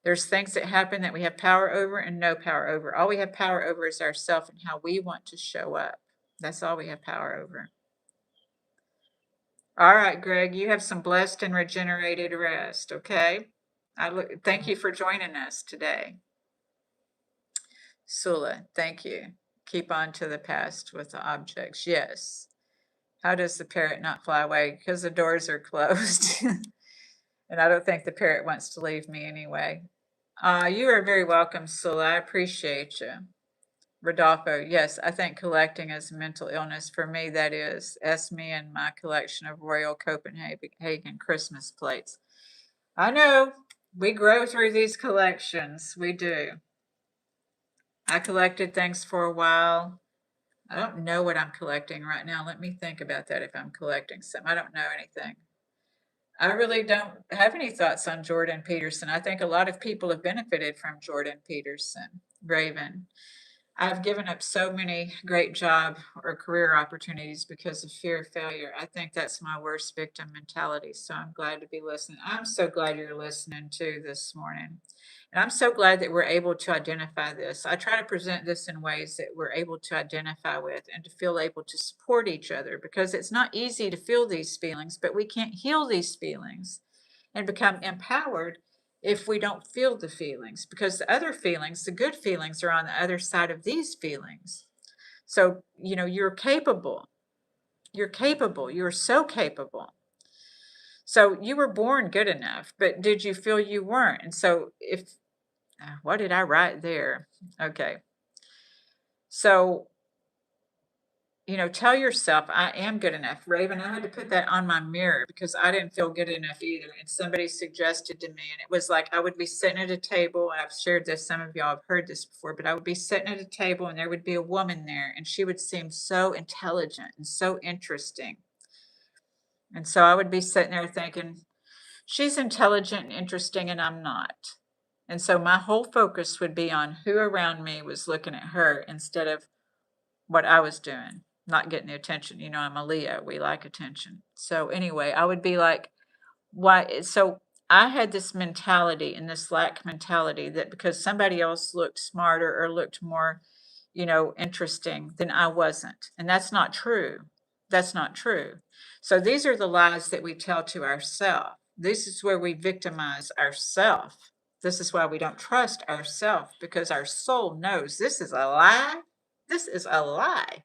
There's things that happen that we have power over and no power over. All we have power over is ourselves and how we want to show up. That's all we have power over. All right, Greg, you have some blessed and regenerated rest, okay? Thank you for joining us today. Sula, thank you. Keep on to the past with the objects. Yes. How does the parrot not fly away? Because the doors are closed. And I don't think the parrot wants to leave me anyway. You are very welcome, Sula. I appreciate you. Rodolfo, yes, I think collecting is mental illness. For me, that is. Ask me and my collection of Royal Copenhagen Christmas plates. I know, we grow through these collections. We do. I collected things for a while. I don't know what I'm collecting right now. Let me think about that if I'm collecting something. I don't know anything. I really don't have any thoughts on Jordan Peterson. I think a lot of people have benefited from Jordan Peterson. Raven. I've given up so many great job or career opportunities because of fear of failure. I think that's my worst victim mentality. So I'm glad to be listening. I'm so glad you're listening too this morning. And I'm so glad that we're able to identify this. I try to present this in ways that we're able to identify with and to feel able to support each other, because it's not easy to feel these feelings, but we can't heal these feelings and become empowered if we don't feel the feelings, because the other feelings, the good feelings, are on the other side of these feelings. So, you're capable. You're capable. You're so capable. So you were born good enough, but did you feel you weren't? And so what did I write there? Okay. So, tell yourself, I am good enough. Raven, I had to put that on my mirror because I didn't feel good enough either. And somebody suggested to me, and it was like I would be sitting at a table, and I've shared this, some of y'all have heard this before, but I would be sitting at a table and there would be a woman there, and she would seem so intelligent and so interesting. And so I would be sitting there thinking, she's intelligent and interesting, and I'm not. And so my whole focus would be on who around me was looking at her instead of what I was doing, not getting the attention. I'm a Leo. We like attention. So anyway, I would be like, why? So I had this mentality and this lack mentality that because somebody else looked smarter or looked more, interesting, then I wasn't. And that's not true. That's not true. So these are the lies that we tell to ourselves. This is where we victimize ourselves. This is why we don't trust ourselves, because our soul knows this is a lie. This is a lie.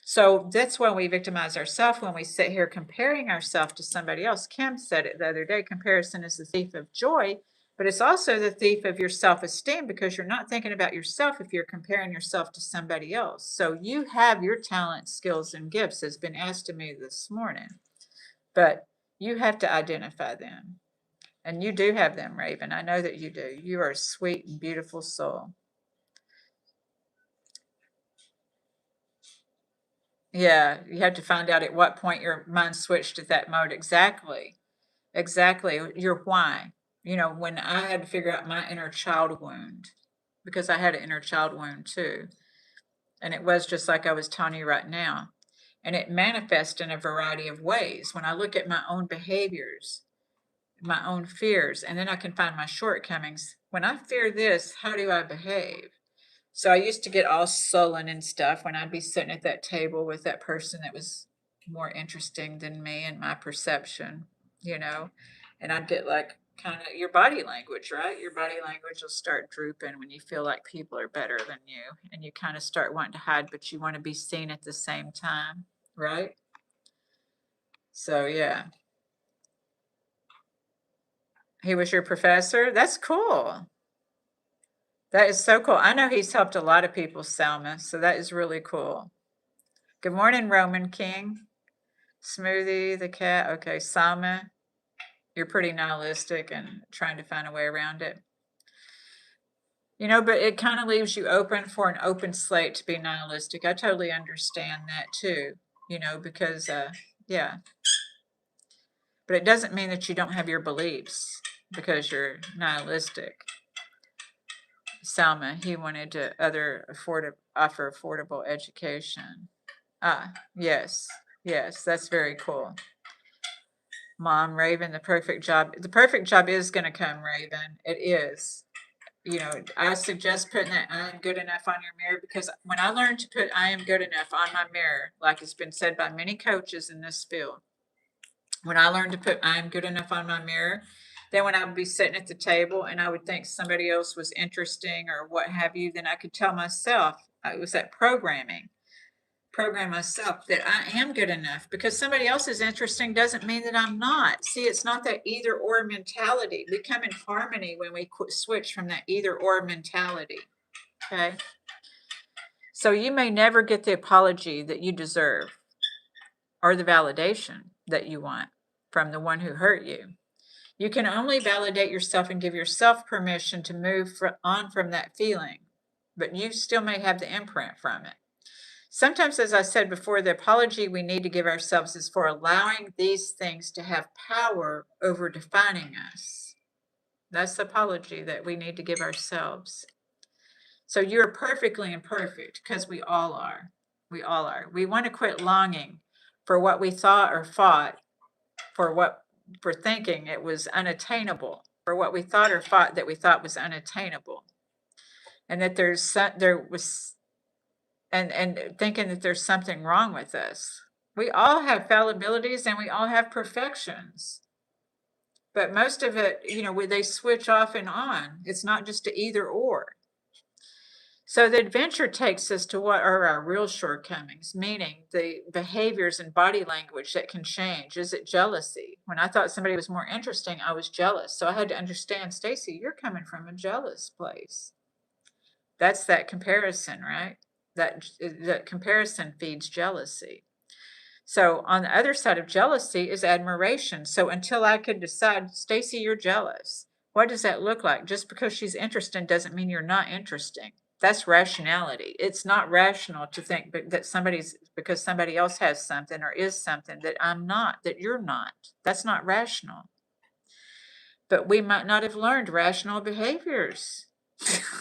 So that's when we victimize ourselves, when we sit here comparing ourselves to somebody else. Kim said it the other day, comparison is the thief of joy, but it's also the thief of your self-esteem, because you're not thinking about yourself if you're comparing yourself to somebody else. So you have your talents, skills, and gifts, has been asked of me this morning, but you have to identify them. And you do have them, Raven. I know that you do. You are a sweet and beautiful soul. Yeah, you have to find out at what point your mind switched to that mode. Exactly. Exactly. Your why. When I had to figure out my inner child wound, because I had an inner child wound too. And it was just like I was telling you right now. And it manifests in a variety of ways. When I look at my own behaviors, my own fears, and then I can find my shortcomings. When I fear this, how do I behave? So I used to get all sullen and stuff when I'd be sitting at that table with that person that was more interesting than me and my perception, and I'd get like kind of your body language, right? Your body language will start drooping when you feel like people are better than you, and you kind of start wanting to hide, but you want to be seen at the same time, right? So yeah, he was your professor. That's cool. That is so cool. I know he's helped a lot of people, Selma, so that is really cool. Good morning, Roman King. Smoothie, the cat. Okay, Sama, you're pretty nihilistic and trying to find a way around it. But it kind of leaves you open for an open slate to be nihilistic. I totally understand that too, because, yeah. But it doesn't mean that you don't have your beliefs because you're nihilistic. Salma, he wanted to offer affordable education. Ah, yes, that's very cool. Mom, Raven, the perfect job. The perfect job is going to come, Raven. It is. I suggest putting that I am good enough on your mirror, because when I learned to put I am good enough on my mirror, like it's been said by many coaches in this field, when I learned to put I am good enough on my mirror, then when I would be sitting at the table and I would think somebody else was interesting or what have you, then I could tell myself, it was that program myself that I am good enough, because somebody else is interesting doesn't mean that I'm not. See, it's not that either or mentality. We come in harmony when we switch from that either or mentality. Okay. So you may never get the apology that you deserve or the validation that you want from the one who hurt you. You can only validate yourself and give yourself permission to move on from that feeling, but you still may have the imprint from it. Sometimes, as I said before, the apology we need to give ourselves is for allowing these things to have power over defining us. That's the apology that we need to give ourselves. So you're perfectly imperfect, because we all are. We all are. We want to quit longing for what we thought or fought, for thinking it was unattainable, for what we thought or fought that we thought was unattainable. And that there was, and thinking that there's something wrong with us. We all have fallibilities and we all have perfections. But most of it, they switch off and on. It's not just a either or. So the adventure takes us to what are our real shortcomings, meaning the behaviors and body language that can change. Is it jealousy? When I thought somebody was more interesting, I was jealous. So I had to understand, Stacy, you're coming from a jealous place. That's that comparison, right? That comparison feeds jealousy. So on the other side of jealousy is admiration. So until I could decide, Stacy, you're jealous. What does that look like? Just because she's interesting doesn't mean you're not interesting. That's rationality. It's not rational to think that because somebody else has something or is something that I'm not, that you're not. That's not rational. But we might not have learned rational behaviors.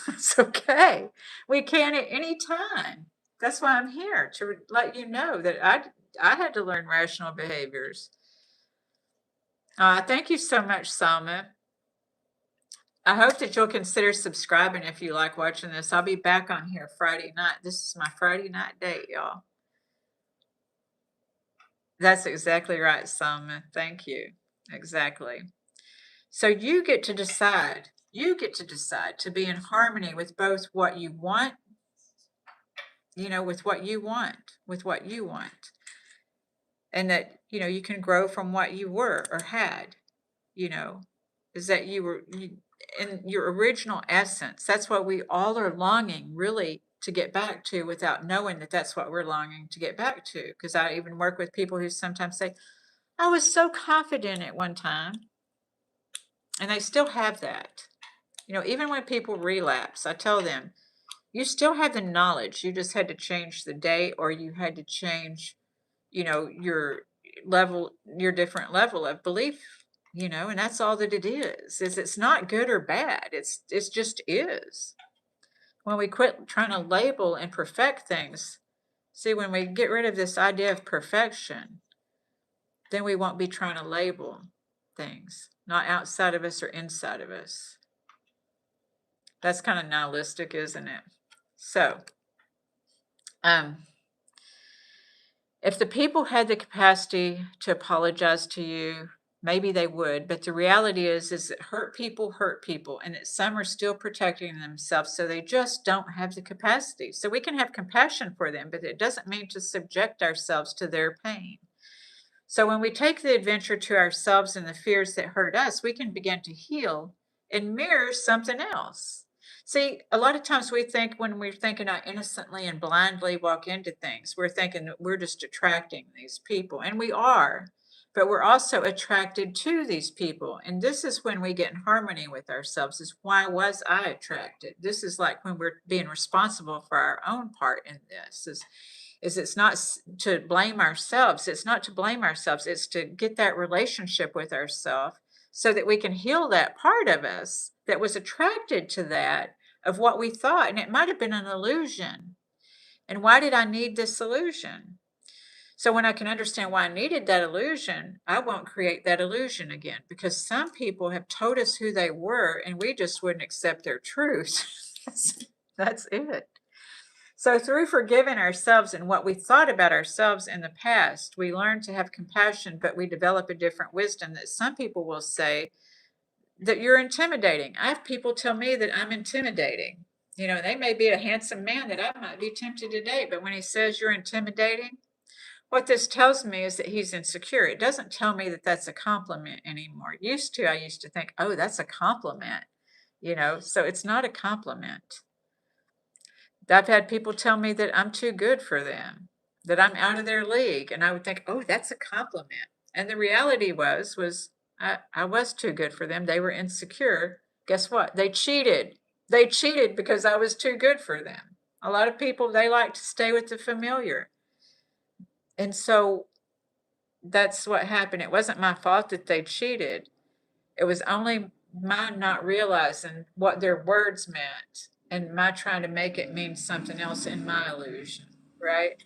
It's okay. We can at any time. That's why I'm here, to let you know that I had to learn rational behaviors. Thank you so much, Salma. I hope that you'll consider subscribing if you like watching this. I'll be back on here Friday night. This is my Friday night date, y'all. That's exactly right, Salma. Thank you. Exactly. So you get to decide. You get to decide to be in harmony with both what you want, with what you want. And that, you can grow from what you were or had, is that you were in your original essence. That's what we all are longing really to get back to, without knowing that that's what we're longing to get back to. Because I even work with people who sometimes say, I was so confident at one time. And they still have that. Even when people relapse, I tell them, you still have the knowledge. You just had to change the day, or you had to change, your different level of belief, and that's all that it is it's not good or bad. It's just is. When we quit trying to label and perfect things, see, when we get rid of this idea of perfection, then we won't be trying to label things, not outside of us or inside of us. That's kind of nihilistic, isn't it? So, if the people had the capacity to apologize to you, maybe they would, but the reality is that hurt people, and that some are still protecting themselves, so they just don't have the capacity. So we can have compassion for them, but it doesn't mean to subject ourselves to their pain. So when we take the adventure to ourselves and the fears that hurt us, we can begin to heal and mirror something else. See, a lot of times we think, when we're thinking I innocently and blindly walk into things, we're thinking that we're just attracting these people, and we are, but we're also attracted to these people. And this is when we get in harmony with ourselves, is why was I attracted? This is like when we're being responsible for our own part in this, is it's not to blame ourselves. It's not to blame ourselves. It's to get that relationship with ourselves so that we can heal that part of us that was attracted to that, of what we thought. And it might have been an illusion. And why did I need this illusion? So when I can understand why I needed that illusion, I won't create that illusion again, because some people have told us who they were and we just wouldn't accept their truth. That's it. So through forgiving ourselves and what we thought about ourselves in the past, we learn to have compassion, but we develop a different wisdom that some people will say that you're intimidating. I have people tell me that I'm intimidating. They may be a handsome man that I might be tempted to date, but when he says you're intimidating, what this tells me is that he's insecure. It doesn't tell me that that's a compliment anymore. I used to think, oh, that's a compliment, so it's not a compliment. I've had people tell me that I'm too good for them, that I'm out of their league. And I would think, oh, that's a compliment. And the reality was I was too good for them. They were insecure. Guess what? They cheated. They cheated because I was too good for them. A lot of people, they like to stay with the familiar. And so that's what happened. It wasn't my fault that they cheated. It was only mine not realizing what their words meant and my trying to make it mean something else in my illusion, right?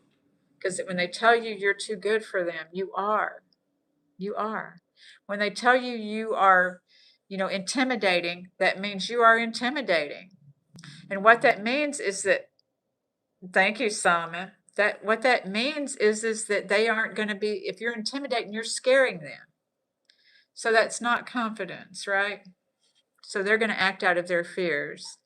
Because when they tell you you're too good for them, you are. You are. When they tell you you are, intimidating, that means you are intimidating. And what that means is that, thank you, Simon. That what that means is that they aren't going to be, if you're intimidating, you're scaring them. So that's not confidence, right? So they're going to act out of their fears.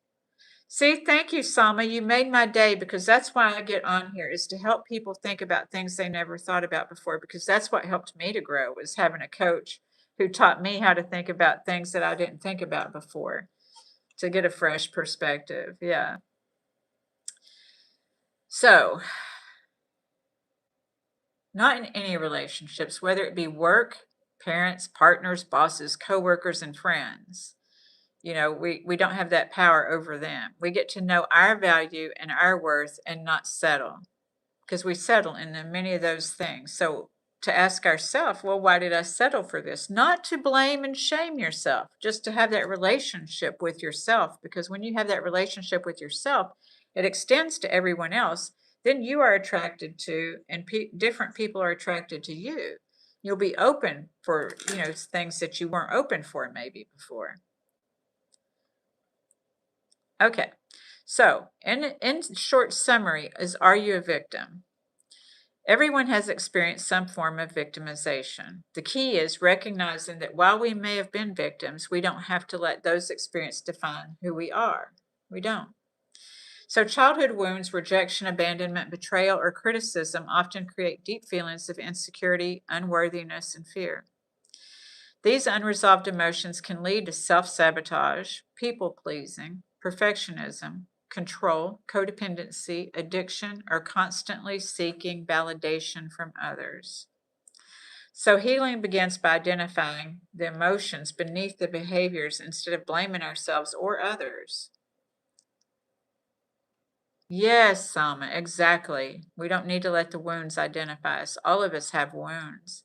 See, thank you, Sama. You made my day, because that's why I get on here, is to help people think about things they never thought about before, because that's what helped me to grow, was having a coach who taught me how to think about things that I didn't think about before, to get a fresh perspective. Yeah. So, not in any relationships, whether it be work, parents, partners, bosses, coworkers, and friends. We don't have that power over them. We get to know our value and our worth and not settle, because we settle in many of those things. So to ask ourselves, well, why did I settle for this? Not to blame and shame yourself, just to have that relationship with yourself, because when you have that relationship with yourself, it extends to everyone else. Then you are attracted to, and different people are attracted to you. You'll be open for, things that you weren't open for maybe before. Okay, so in short summary is, are you a victim? Everyone has experienced some form of victimization. The key is recognizing that while we may have been victims, we don't have to let those experiences define who we are. We don't. So childhood wounds, rejection, abandonment, betrayal, or criticism often create deep feelings of insecurity, unworthiness, and fear. These unresolved emotions can lead to self-sabotage, people-pleasing, perfectionism, control, codependency, addiction, or constantly seeking validation from others. So healing begins by identifying the emotions beneath the behaviors instead of blaming ourselves or others. Yes, Sama, exactly. We don't need to let the wounds identify us. All of us have wounds.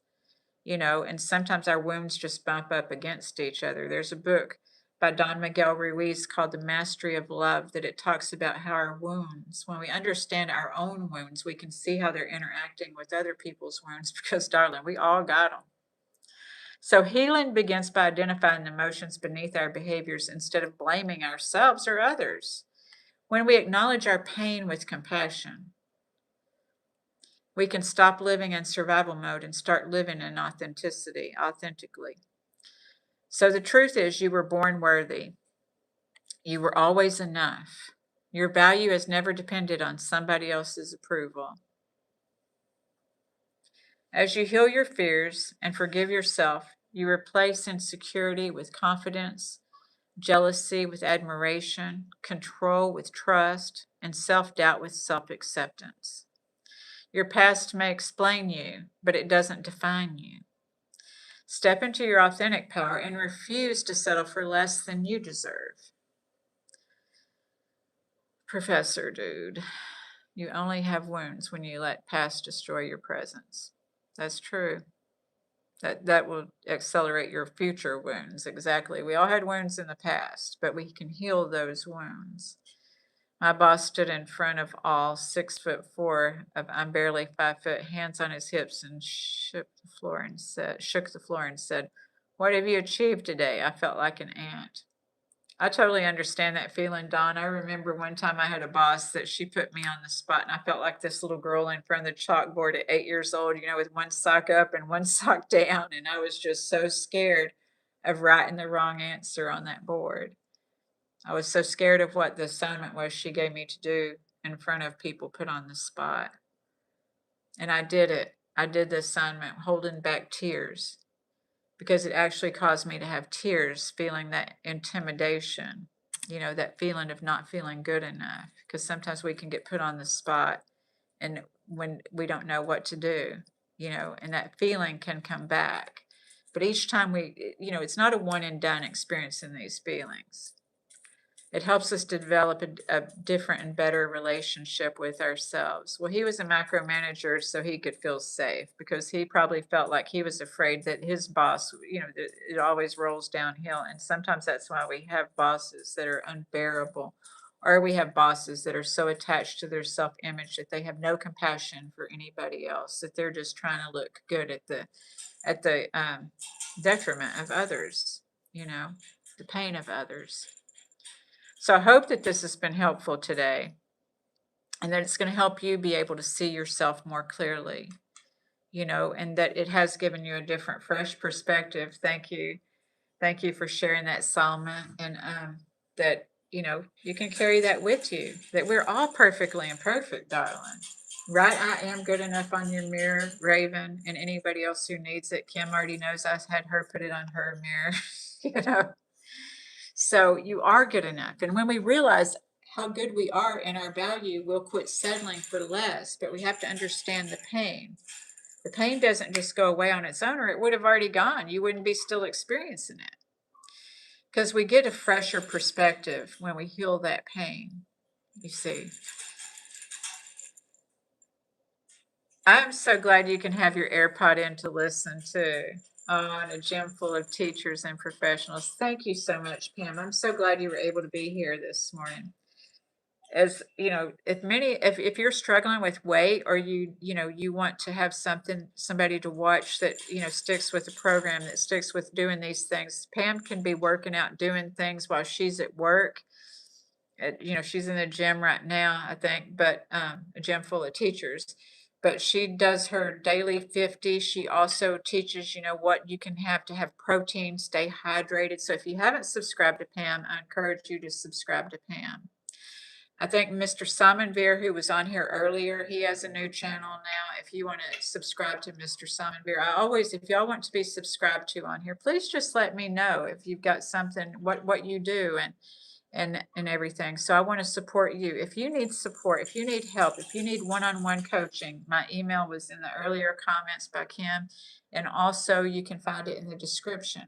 And sometimes our wounds just bump up against each other. There's a book by Don Miguel Ruiz called The Mastery of Love, that it talks about how our wounds, when we understand our own wounds, we can see how they're interacting with other people's wounds, because, darling, we all got them. So healing begins by identifying the emotions beneath our behaviors instead of blaming ourselves or others. When we acknowledge our pain with compassion, we can stop living in survival mode and start living in authentically. So the truth is, you were born worthy. You were always enough. Your value has never depended on somebody else's approval. As you heal your fears and forgive yourself, you replace insecurity with confidence, jealousy with admiration, control with trust, and self-doubt with self-acceptance. Your past may explain you, but it doesn't define you. Step into your authentic power and refuse to settle for less than you deserve. Professor, dude, you only have wounds when you let past destroy your presence. That's true. That will accelerate your future wounds. Exactly. We all had wounds in the past, but we can heal those wounds. My boss stood in front of all, 6'4" of I'm barely 5 foot, hands on his hips, and shook the floor and said, "What have you achieved today?" I felt like an ant. I totally understand that feeling, Dawn. I remember one time I had a boss that she put me on the spot, and I felt like this little girl in front of the chalkboard at 8 years old, with one sock up and one sock down, and I was just so scared of writing the wrong answer on that board. I was so scared of what the assignment was she gave me to do in front of people put on the spot. And I did it. I did the assignment holding back tears, because it actually caused me to have tears, feeling that intimidation, that feeling of not feeling good enough. Because sometimes we can get put on the spot, and when we don't know what to do, and that feeling can come back. But each time it's not a one and done experience in these feelings. It helps us to develop a different and better relationship with ourselves. Well, he was a micromanager so he could feel safe, because he probably felt like he was afraid that his boss, it always rolls downhill. And sometimes that's why we have bosses that are unbearable, Or we have bosses that are so attached to their self-image that they have no compassion for anybody else, that they're just trying to look good at the detriment of others, the pain of others. So I hope that this has been helpful today, and that it's going to help you be able to see yourself more clearly, and that it has given you a different, fresh perspective. Thank you. Thank you for sharing that, Salma. And that, you can carry that with you, that we're all perfectly imperfect, darling. Right? I am good enough on your mirror, Raven, and anybody else who needs it. Kim already knows I had her put it on her mirror, So you are good enough. And when we realize how good we are and our value, we'll quit settling for less. But we have to understand the pain. The pain doesn't just go away on its own, or it would have already gone. You wouldn't be still experiencing it. Because we get a fresher perspective when we heal that pain, you see. I'm so glad you can have your AirPod in to listen to on a gym full of teachers and professionals. Thank you so much, Pam. I'm so glad you were able to be here this morning. As you know, if you're struggling with weight, or you want to have somebody to watch that sticks with the program, that sticks with doing these things, Pam can be working out, doing things while she's at work. She's in the gym right now, I think, but a gym full of teachers. But she does her daily 50. She also teaches, what you can have to have protein, stay hydrated. So if you haven't subscribed to Pam, I encourage you to subscribe to Pam. I think Mr. Simon Veer, who was on here earlier, he has a new channel now. If you want to subscribe to Mr. Simon Veer, if y'all want to be subscribed to on here, please just let me know if you've got something, what you do and everything. So I want to support you. If you need support, if you need help, if you need one-on-one coaching, my email was in the earlier comments by Kim, and also you can find it in the description.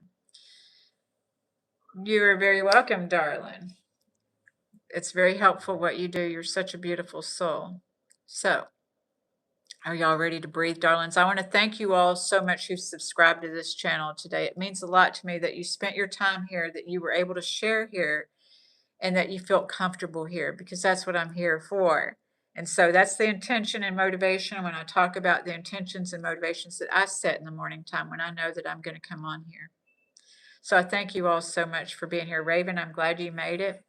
You're very welcome, darling. It's very helpful what you do. You're such a beautiful soul. So, are y'all ready to breathe, darlings? I want to thank you all so much who subscribed to this channel today. It means a lot to me that you spent your time here, that you were able to share here, and that you felt comfortable here, because that's what I'm here for. And so that's the intention and motivation when I talk about the intentions and motivations that I set in the morning time when I know that I'm going to come on here. So I thank you all so much for being here. Raven, I'm glad you made it.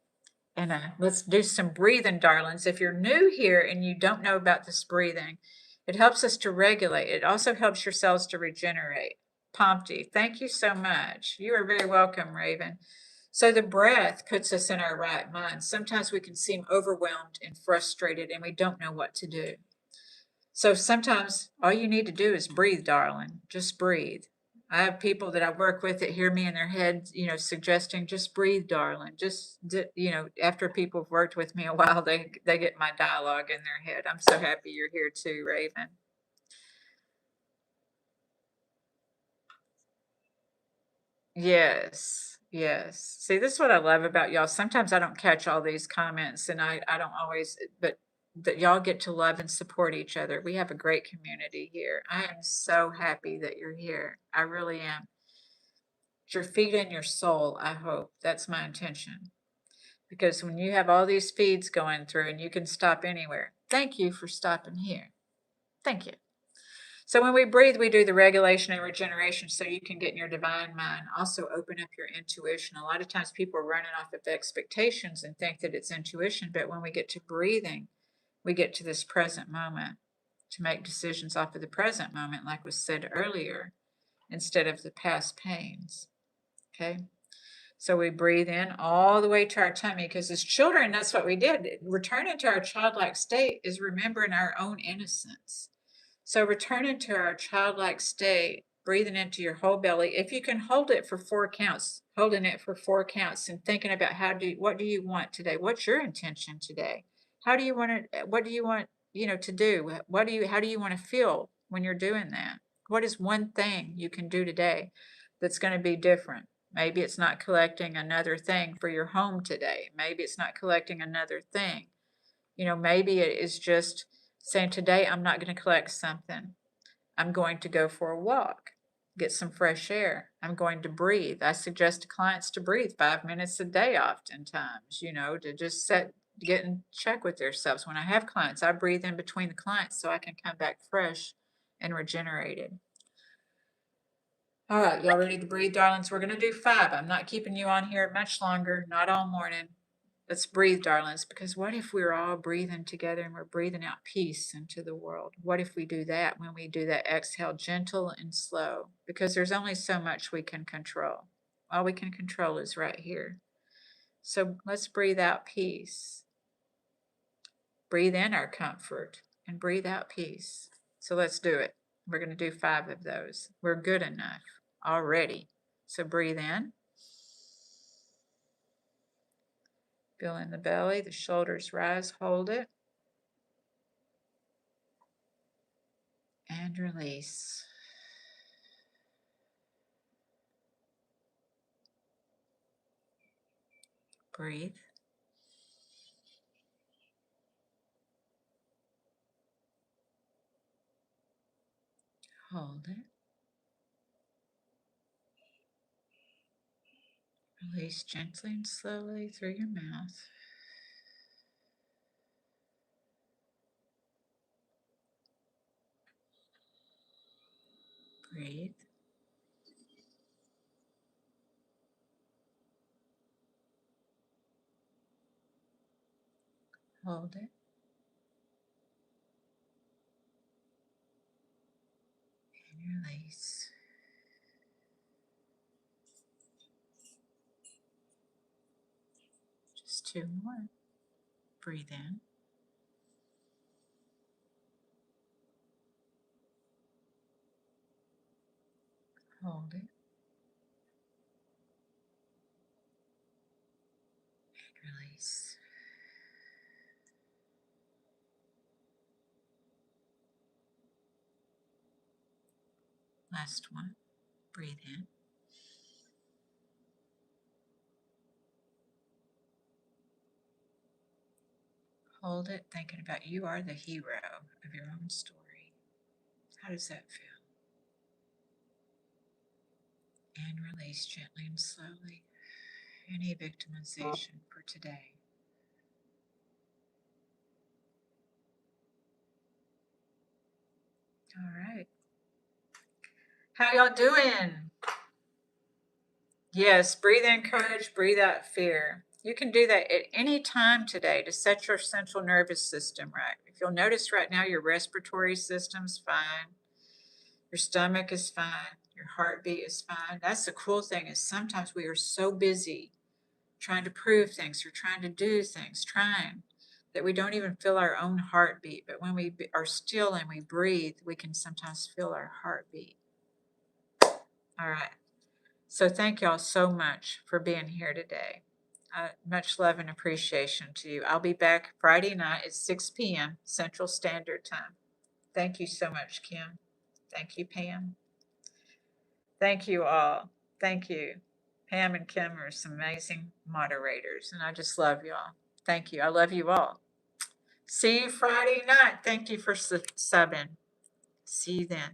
And let's do some breathing, darlings. If you're new here and you don't know about this breathing, it helps us to regulate. It also helps your cells to regenerate. Pompty, thank you so much. You are very welcome, Raven. So the breath puts us in our right mind. Sometimes we can seem overwhelmed and frustrated and we don't know what to do. So sometimes all you need to do is breathe, darling. Just breathe. I have people that I work with that hear me in their heads, suggesting, just breathe, darling. After people have worked with me a while, they get my dialogue in their head. I'm so happy you're here too, Raven. Yes. Yes. See, this is what I love about y'all. Sometimes I don't catch all these comments, and I don't always, but that y'all get to love and support each other. We have a great community here. I am so happy that you're here. I really am. You're feeding your soul, I hope. That's my intention. Because when you have all these feeds going through and you can stop anywhere, thank you for stopping here. Thank you. So when we breathe, we do the regulation and regeneration so you can get in your divine mind. Also open up your intuition. A lot of times people are running off of expectations and think that it's intuition, but when we get to breathing, we get to this present moment to make decisions off of the present moment, like was said earlier, instead of the past pains. Okay? So we breathe in all the way to our tummy, because as children, that's what we did. Returning to our childlike state is remembering our own innocence. So returning to our childlike state, breathing into your whole belly. If you can hold it for 4 counts, holding it for 4 counts and thinking about what do you want today? What's your intention today? How do you want to, what do you want, to do? How do you want to feel when you're doing that? What is one thing you can do today that's going to be different? Maybe it's not collecting another thing for your home today. Maybe it's not collecting another thing. Maybe it is just saying, today I'm not going to collect something. I'm going to go for a walk, get some fresh air. I'm going to breathe. I suggest to clients to breathe 5 minutes a day oftentimes, to just get in check with themselves. When I have clients, I breathe in between the clients so I can come back fresh and regenerated. All right, y'all ready to breathe, darlings? We're going to do 5. I'm not keeping you on here much longer, not all morning. Let's breathe, darlings, because what if we're all breathing together and we're breathing out peace into the world? What if we do that when we do that exhale, gentle and slow? Because there's only so much we can control. All we can control is right here. So let's breathe out peace. Breathe in our comfort and breathe out peace. So let's do it. We're going to do 5 of those. We're good enough already. So breathe in. Feel in the belly, the shoulders rise, hold it. And release. Breathe. Hold it. Release gently and slowly through your mouth. Breathe. Hold it. And release. Just 2 more. Breathe in. Hold it. And release. Last one. Breathe in. Hold it, thinking about you are the hero of your own story. How does that feel? And release gently and slowly any victimization for today. All right. How y'all doing? Yes, breathe in courage, breathe out fear. You can do that at any time today to set your central nervous system right. If you'll notice right now, your respiratory system's fine. Your stomach is fine. Your heartbeat is fine. That's the cool thing is sometimes we are so busy trying to prove things or trying to do things, that we don't even feel our own heartbeat. But when we are still and we breathe, we can sometimes feel our heartbeat. All right. So thank y'all so much for being here today. Much love and appreciation to you. I'll be back Friday night at 6 p.m. Central Standard Time. Thank you so much, Kim. Thank you, Pam. Thank you all. Thank you. Pam and Kim are some amazing moderators, and I just love y'all. Thank you. I love you all. See you Friday night. Thank you for subbing. See you then.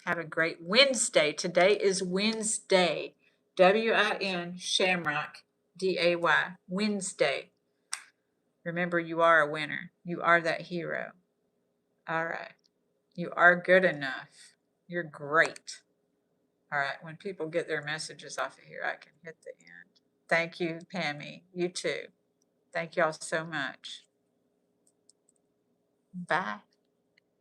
Have a great Wednesday. Today is Wednesday. W-I-N, Shamrock, D-A-Y, Wednesday. Remember, you are a winner. You are that hero. All right. You are good enough. You're great. All right. When people get their messages off of here, I can hit the end. Thank you, Pammy. You too. Thank y'all so much. Bye.